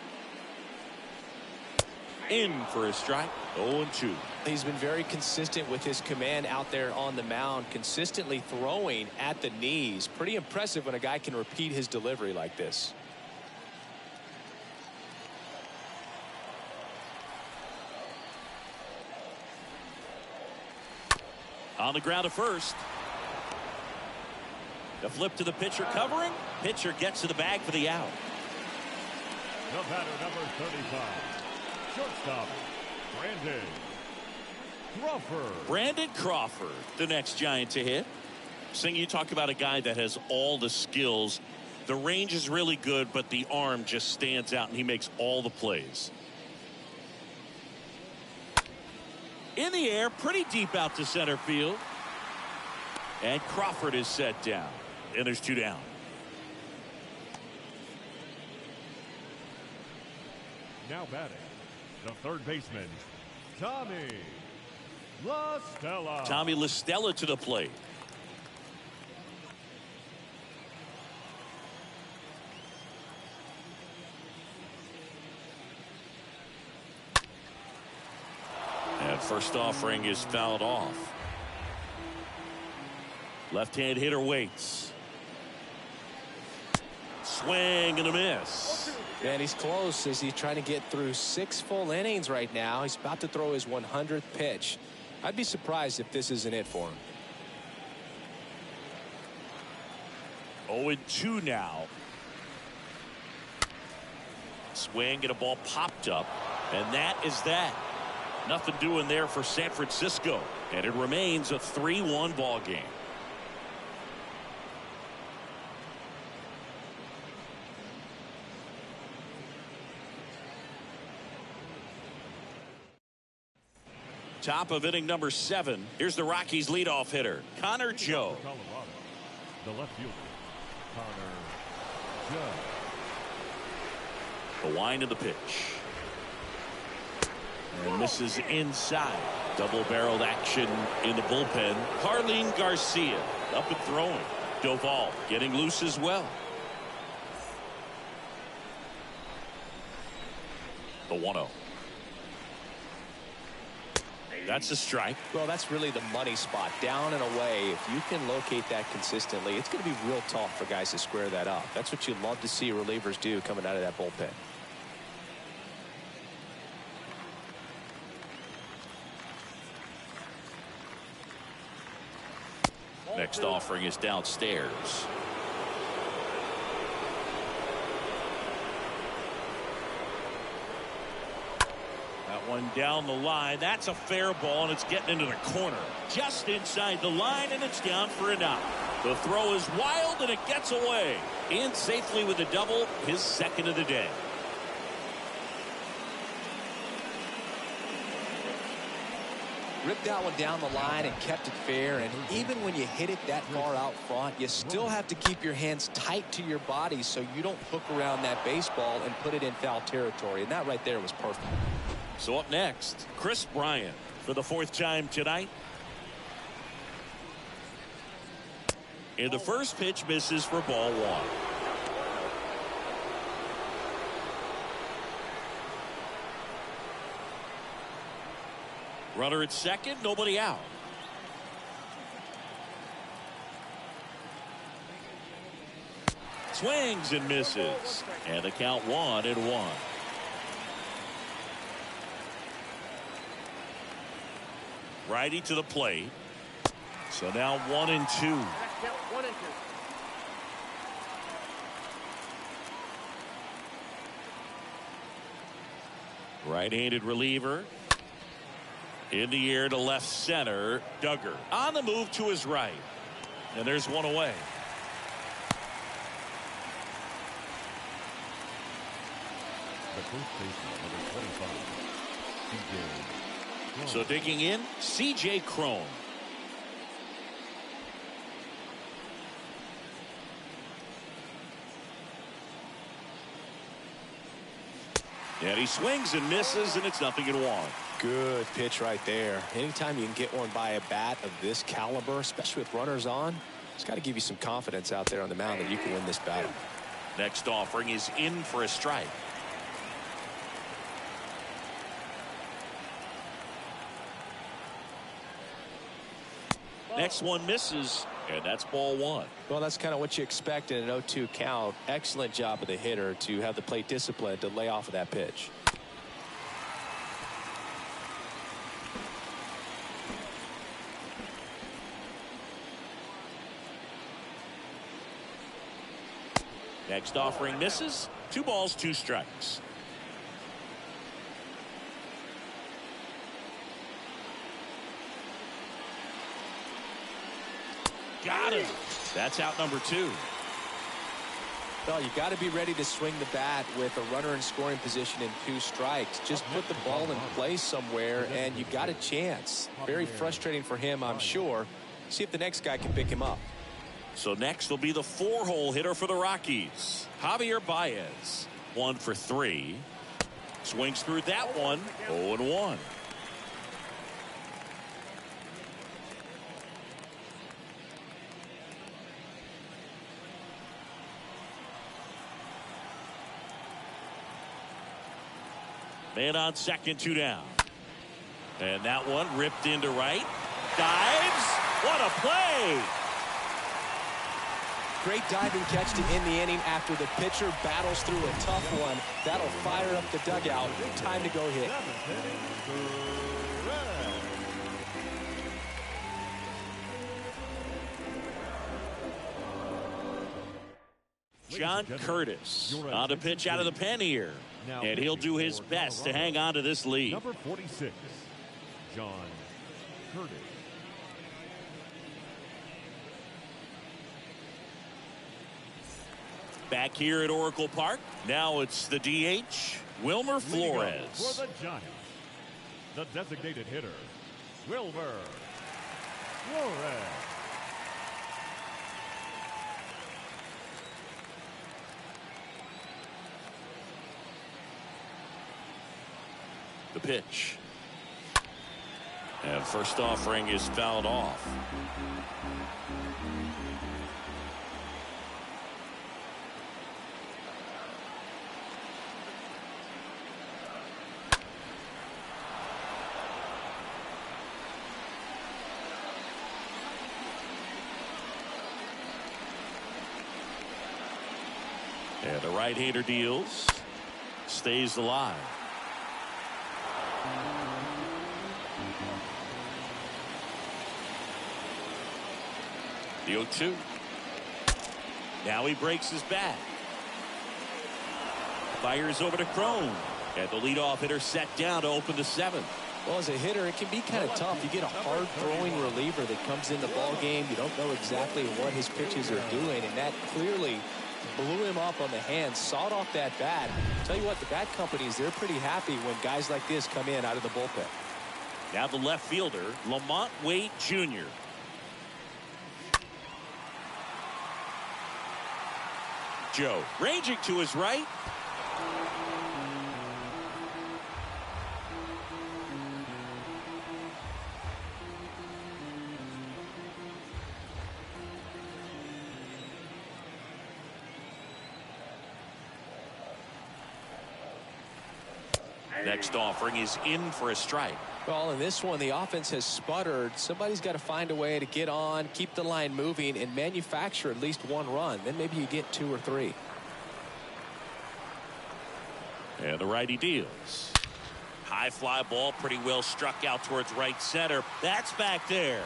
In for a strike. 0-2. He's been very consistent with his command out there on the mound, consistently throwing at the knees. Pretty impressive when a guy can repeat his delivery like this. On the ground to first. The flip to the pitcher covering. Pitcher gets to the bag for the out. The batter, number 35. Shortstop, Brandon Crawford, the next Giant to hit. Sing, you talk about a guy that has all the skills. The range is really good, but the arm just stands out, and he makes all the plays. In the air, pretty deep out to center field. And Crawford is set down. And there's 2 down. Now batting, the third baseman, Tommy La Stella. Tommy La Stella to the plate. And first offering is fouled off. Left-hand hitter waits. Swing and a miss. And he's close as he's trying to get through 6 full innings right now. He's about to throw his 100th pitch. I'd be surprised if this isn't it for him. 0-2 now. Swing and a ball popped up. And that is that. Nothing doing there for San Francisco. And it remains a 3-1 ball game. Top of inning number 7. Here's the Rockies leadoff hitter, Connor Joe. Colorado, the left fielder, Connor Joe. The wind of the pitch. And misses inside. Double-barreled action in the bullpen. Carlin Garcia up and throwing. Doval getting loose as well. The 1-0. That's a strike. Well, that's really the money spot, down and away. If you can locate that consistently, it's going to be real tough for guys to square that up. That's what you'd love to see relievers do coming out of that bullpen. Next offering is downstairs. One down the line. That's a fair ball, and it's getting into the corner. Just inside the line, and it's down for a knock. The throw is wild, and it gets away. In safely with a double, his second of the day. Ripped that one down the line and kept it fair. And even when you hit it that far out front, you still have to keep your hands tight to your body so you don't hook around that baseball and put it in foul territory. And that right there was perfect. So up next, Chris Bryant for the 4th time tonight. And the first pitch misses for ball 1. Runner at second, nobody out. Swings and misses. And the count 1-1. Righty to the plate. So now 1-2. 1-2. Right-handed reliever. In the air to left center. Duggar on the move to his right. And there's one away. The first baseman, number 25, C.J. So digging in, C.J. Cron. And he swings and misses, and it's 0-1. Good pitch right there. Anytime you can get one by a bat of this caliber, especially with runners on, it's got to give you some confidence out there on the mound that you can win this battle. Next offering is in for a strike. Next one misses, and that's ball 1. Well, that's kind of what you expect in an 0-2 count. Excellent job of the hitter to have the plate discipline to lay off of that pitch. Next offering misses. 2 balls, 2 strikes. Got him. That's out number 2. Well, you got to be ready to swing the bat with a runner in scoring position and 2 strikes. Just put the ball in place somewhere, and you got a chance. Very frustrating for him, I'm sure. See if the next guy can pick him up. So next will be the 4-hole hitter for the Rockies, Javier Baez. 1 for 3. Swings through that one. 0-1. Man on second, 2 down. And that one ripped into right. Dives. What a play. Great diving catch to end the inning after the pitcher battles through a tough one. That'll fire up the dugout. Time to go hit. John Curtis on the pitch out of the pen here. And he'll do his best to hang on to this lead. Number 46, John Curtis. Back here at Oracle Park. Now it's the DH, Wilmer Flores. For the Giants, the designated hitter, Wilmer Flores. The pitch. And first offering is fouled off. And the right-hander deals. Stays alive. The 0-2. Now he breaks his bat. Fires over to Cron. And the leadoff hitter set down to open the 7th. Well, as a hitter, it can be kind of tough. You get a hard-throwing reliever that comes in the ball game. You don't know exactly what his pitches are doing, and that clearly blew him up on the hand, sawed off that bat. Tell you what, the bat companies, they're pretty happy when guys like this come in out of the bullpen. Now the left fielder, Lamont Wade Jr. Joe ranging to his right. Next offering is in for a strike. Well, in this one, the offense has sputtered. Somebody's got to find a way to get on, keep the line moving, and manufacture at least one run. Then maybe you get 2 or 3. And the righty deals. High fly ball, pretty well struck out towards right center. That's back there.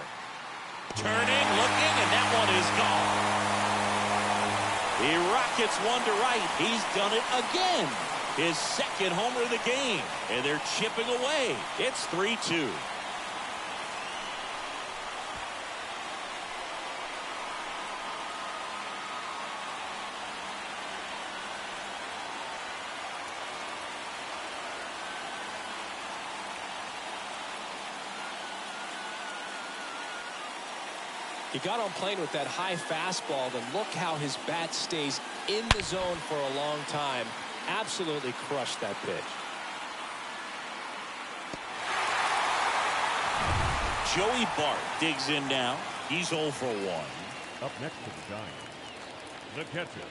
Turning, looking, and that one is gone. He rockets one to right. He's done it again. His second homer of the game. And they're chipping away. It's 3-2. He got on plane with that high fastball, and look how his bat stays in the zone for a long time. Absolutely crushed that pitch. Joey Bart digs in now. He's 0 for 1. Up next to the Giants, the catcher,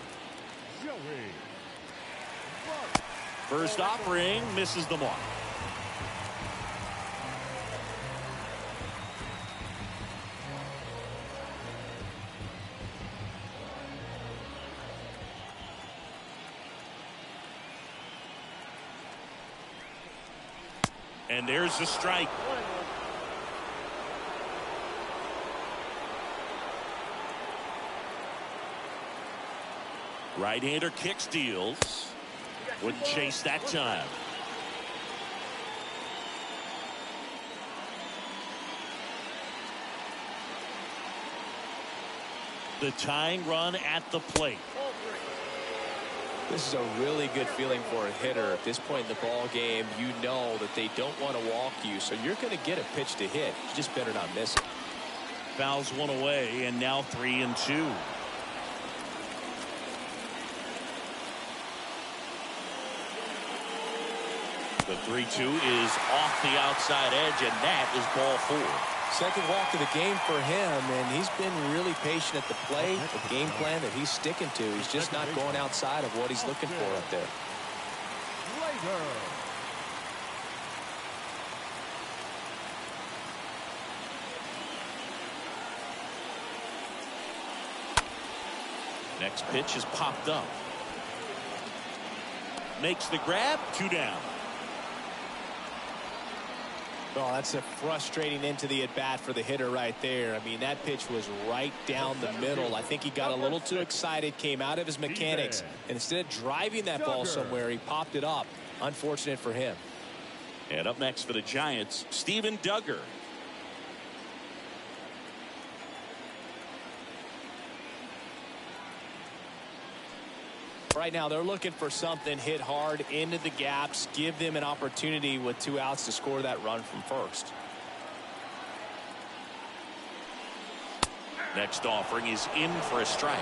Joey Bart. First offering misses the mark. And there's the strike. Right-hander kicks, deals. Wouldn't chase that time. The tying run at the plate. This is a really good feeling for a hitter. At this point in the ball game, you know that they don't want to walk you, so you're going to get a pitch to hit. You just better not miss it. Fouls one away, and now 3-2. The 3-2 is off the outside edge, and that is ball 4. Second walk of the game for him, and he's been really patient at the plate. The game plan that he's sticking to. He's just not going outside of what he's looking for up there. Next pitch is popped up. Makes the grab, 2 down. Oh, that's a frustrating end to the at-bat for the hitter right there. I mean, that pitch was right down the middle. I think he got a little too excited, came out of his mechanics, and instead of driving that ball somewhere, he popped it up. Unfortunate for him. And up next for the Giants, Steven Duggar. Right now, they're looking for something, hit hard into the gaps, give them an opportunity with 2 outs to score that run from first. Next offering is in for a strike.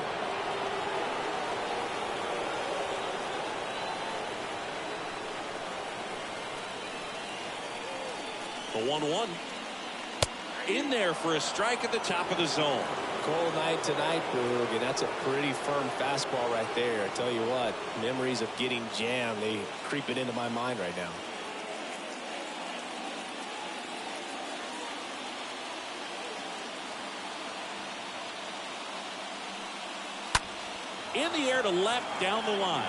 The 1-1. In there for a strike at the top of the zone. Cold night tonight, Boog, and that's a pretty firm fastball right there. I tell you what, memories of getting jammed, they creep it into my mind right now. In the air to left, down the line.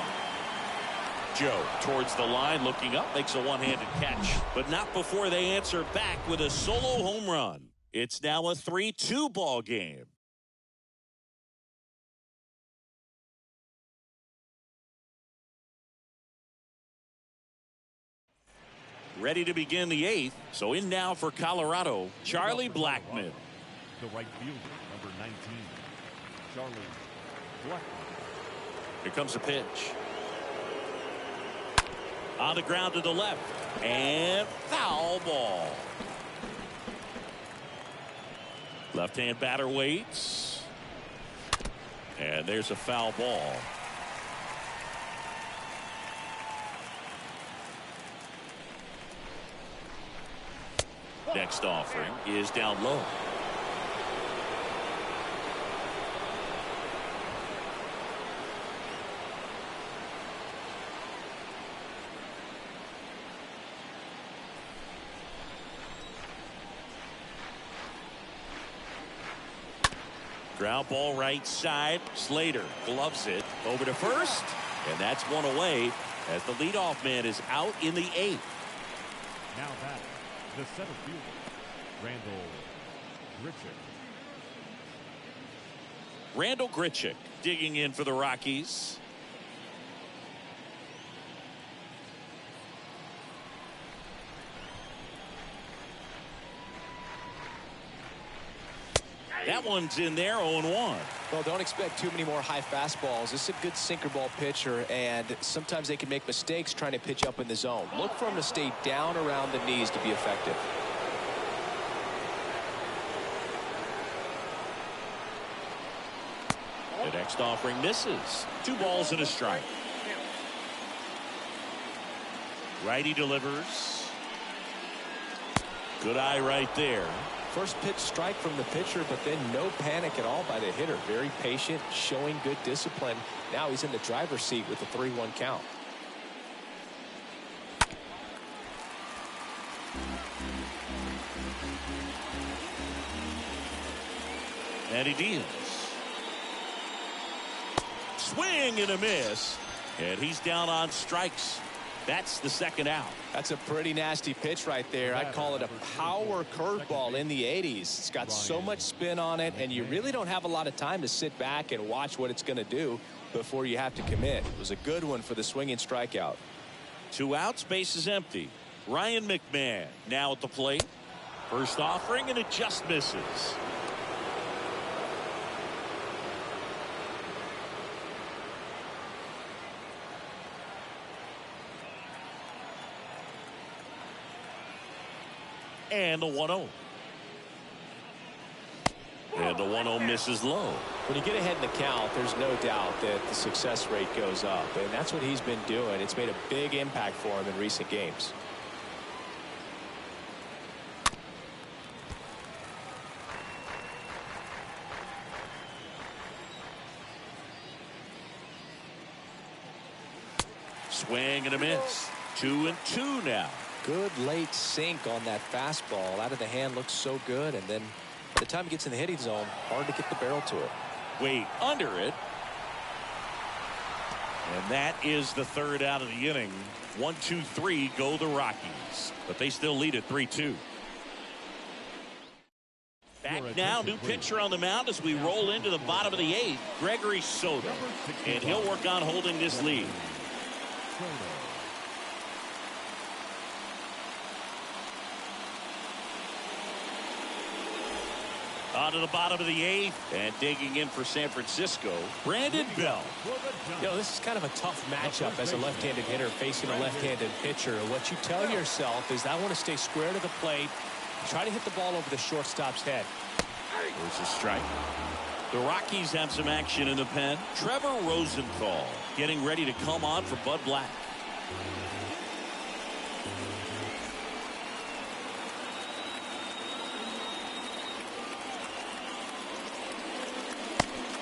Joe towards the line, looking up, makes a one-handed catch, but not before they answer back with a solo home run. It's now a 3-2 ball game. Ready to begin the 8th. So in now for Colorado, Charlie Blackmon. The right fielder, number 19, Charlie Blackmon. Here comes the pitch. On the ground to the left. And foul ball. Left-hand batter waits. And there's a foul ball. Next offering is down low. Ground ball right side. Slater gloves it over to first. And that's one away as the leadoff man is out in the 8th. Now back, the center fielder, Randall Grichuk. Randall Grichuk digging in for the Rockies. That one's in there, 0-1. Well, don't expect too many more high fastballs. This is a good sinker ball pitcher, and sometimes they can make mistakes trying to pitch up in the zone. Look for him to stay down around the knees to be effective. The next offering misses. 2 balls and a strike. Righty delivers. Good eye right there. First pitch strike from the pitcher, but then no panic at all by the hitter. Very patient, showing good discipline. Now he's in the driver's seat with the 3-1 count. And he deals. Swing and a miss. And he's down on strikes. That's the second out. That's a pretty nasty pitch right there. I'd call it a power curveball in the 80s. It's got so much spin on it, and you really don't have a lot of time to sit back and watch what it's going to do before you have to commit. It was a good one for the swinging strikeout. 2 outs, base is empty. Ryan McMahon now at the plate. First offering, and it just misses. And the 1-0. And the 1-0 misses low. When you get ahead in the count, there's no doubt that the success rate goes up, and that's what he's been doing. It's made a big impact for him in recent games. Swing and a miss. 2-2 now. Good late sink on that fastball. Out of the hand, looks so good, and then by the time it gets in the hitting zone, hard to get the barrel to it. Wait under it. And that is the third out of the inning. 1-2-3 go the Rockies, but they still lead at 3-2. Back now, new pitcher on the mound as we roll into the bottom of the 8th, Gregory Soto, and he'll work on holding this lead. On to the bottom of the 8th, and digging in for San Francisco, Brandon Belt. You know, this is kind of a tough matchup as a left-handed hitter facing a left-handed pitcher. What you tell yourself is, I want to stay square to the plate, try to hit the ball over the shortstop's head. There's a strike. The Rockies have some action in the pen. Trevor Rosenthal getting ready to come on for Bud Black.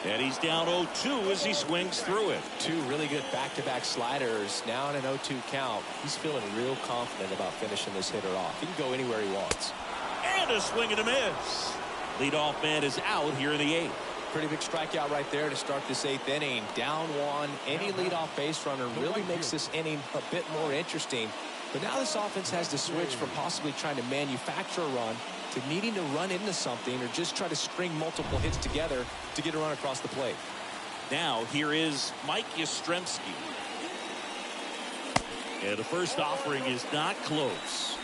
And he's down 0-2 as he swings through it. 2 really good back-to-back sliders. Now in an 0-2 count. He's feeling real confident about finishing this hitter off. He can go anywhere he wants. And a swing and a miss. Leadoff man is out here in the 8th. Pretty big strikeout right there to start this 8th inning. Down 1. Any leadoff base runner really makes this inning a bit more interesting. But now this offense has to switch from possibly trying to manufacture a run to needing to run into something or just try to string multiple hits together to get a run across the plate. Now here is Mike Yastrzemski. And the first offering is not close.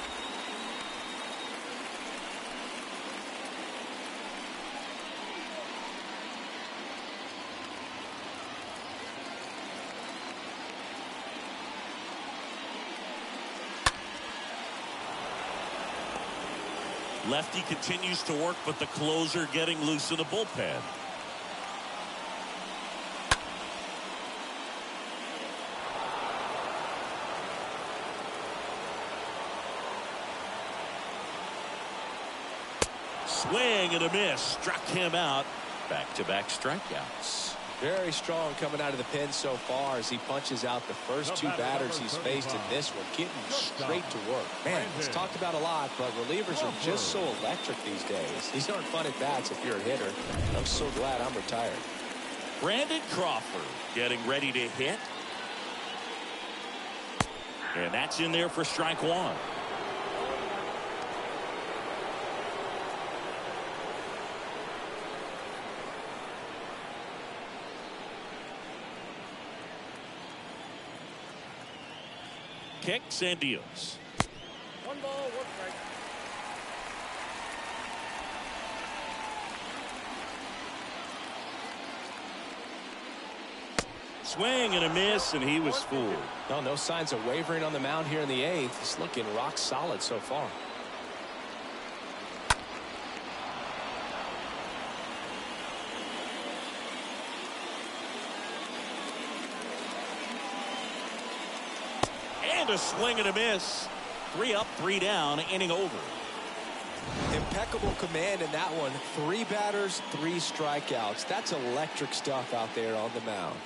Lefty continues to work, but the closer getting loose in the bullpen. Swing and a miss. Struck him out. Back-to-back strikeouts. Very strong coming out of the pen so far as he punches out the first two batters he's faced in this one, getting straight to work. Man, it's talked about a lot, but relievers are just so electric these days. These aren't fun at bats if you're a hitter. I'm so glad I'm retired. Brandon Crawford getting ready to hit. And that's in there for strike one. Kicks and deals. 1 ball, 1 strike. Swing and a miss, and he was fooled. No signs of wavering on the mound here in the 8th. He's looking rock solid so far. And a swing and a miss. 3 up, 3 down, inning over. Impeccable command in that one. 3 batters, 3 strikeouts. That's electric stuff out there on the mound.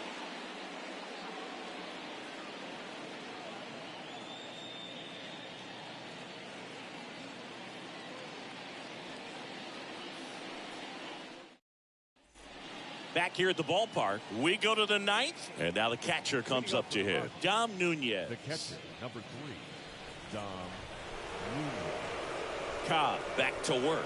Back here at the ballpark, we go to the 9th, and now the catcher comes up to hit. Dom Nunez. The catcher, number 3, Dom Nunez. Cobb back to work.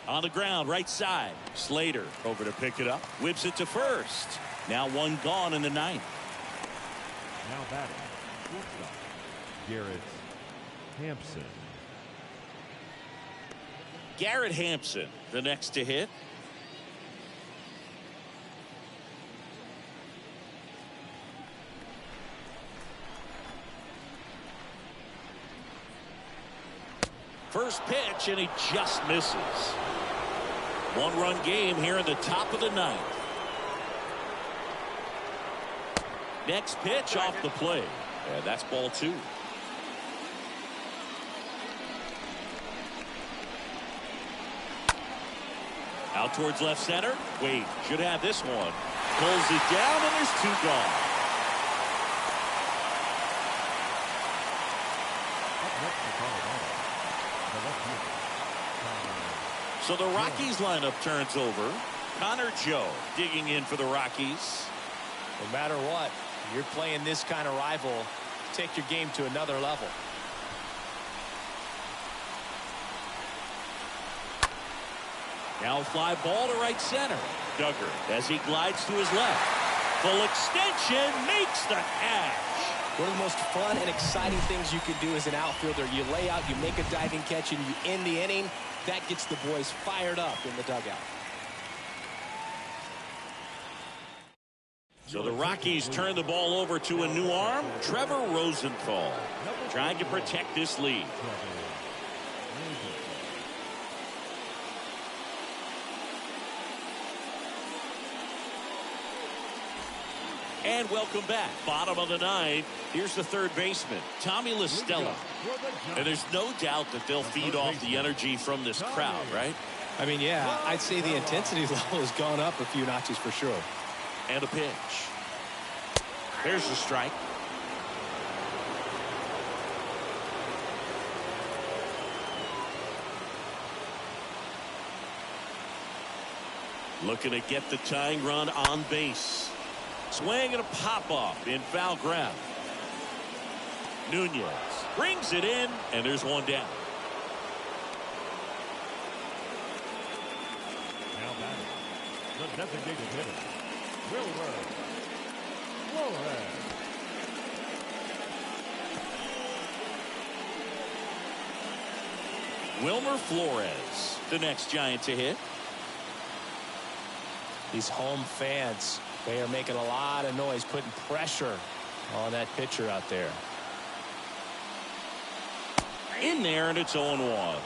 On the ground, right side. Slater over to pick it up. Whips it to first. Now 1 gone in the 9th. Now batting, shortstop, Garrett Hampson. Garrett Hampson, the next to hit. First pitch, and he just misses. 1-run game here in the top of the 9th. Next pitch off the plate. And that's ball 2. Out towards left center. Wade should have this one. Pulls it down, and there's 2 gone. So the Rockies lineup turns over. Connor Joe digging in for the Rockies. No matter what, you're playing this kind of rival, take your game to another level. Now a fly ball to right center. Duggar as he glides to his left. Full extension makes the catch. One of the most fun and exciting things you can do as an outfielder. You lay out, you make a diving catch, and you end the inning. That gets the boys fired up in the dugout. So the Rockies turn the ball over to a new arm, Trevor Rosenthal, trying to protect this lead. And welcome back. Bottom of the 9th. Here's the 3rd baseman, Tommy La Stella. And there's no doubt that they'll feed off the energy from this crowd, right? I mean, yeah, I'd say the intensity level has gone up a few notches for sure. And a pitch. There's the strike. Looking to get the tying run on base. Swing and a pop-off in foul ground. Nunez brings it in, and there's 1 down. Now batting, the designated hitter, Wilmer Flores. Wilmer Flores, the next Giant to hit. These home fans, they are making a lot of noise, putting pressure on that pitcher out there. In there, and it's 0-1.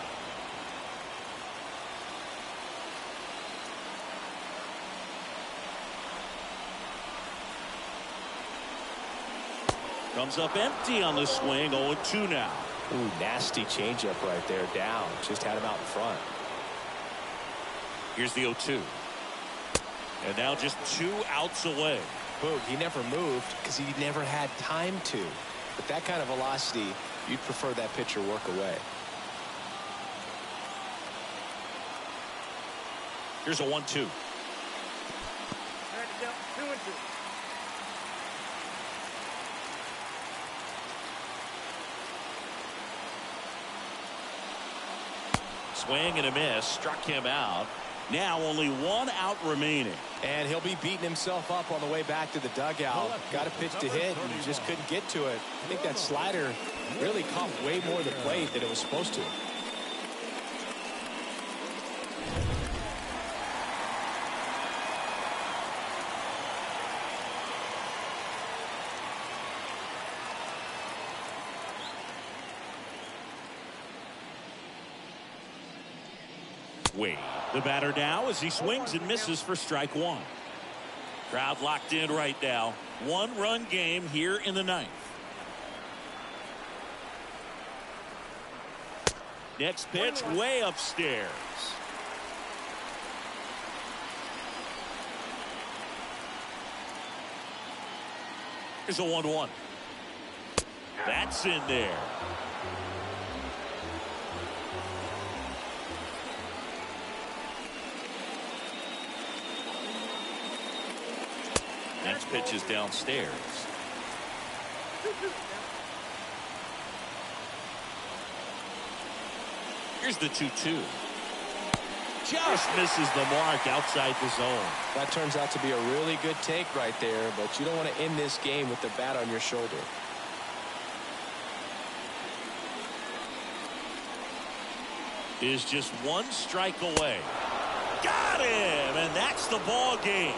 Comes up empty on the swing. 0-2 now. Ooh, nasty changeup right there, down. Just had him out in front. Here's the 0-2. And now just 2 outs away. Boog, he never moved because he never had time to. But that kind of velocity, you'd prefer that pitcher work away. Here's a 1-2. All right, down 2-2. Swing and a miss. Struck him out. Now only 1 out remaining. And he'll be beating himself up on the way back to the dugout. Got a pitch to hit and just couldn't get to it. I think that slider really caught way more of the plate than it was supposed to. Wade, the batter now as he swings and misses for strike 1. Crowd locked in right now. 1-run game here in the 9th. Next pitch way upstairs. Here's a 1-1. That's in there. Next pitch is downstairs. Here's the 2-2. Just misses the mark outside the zone. That turns out to be a really good take right there, but you don't want to end this game with the bat on your shoulder. Is just 1 strike away. Got him, and that's the ball game.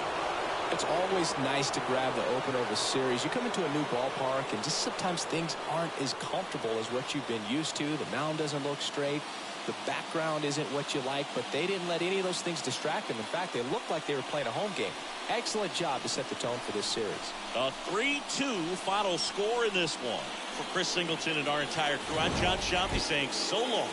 It's always nice to grab the opener of a series. You come into a new ballpark and just sometimes things aren't as comfortable as what you've been used to. The mound doesn't look straight. The background isn't what you like, but they didn't let any of those things distract them. In fact, they looked like they were playing a home game. Excellent job to set the tone for this series. A 3-2 final score in this one. For Chris Singleton and our entire crew, I'm John Shampi saying so long.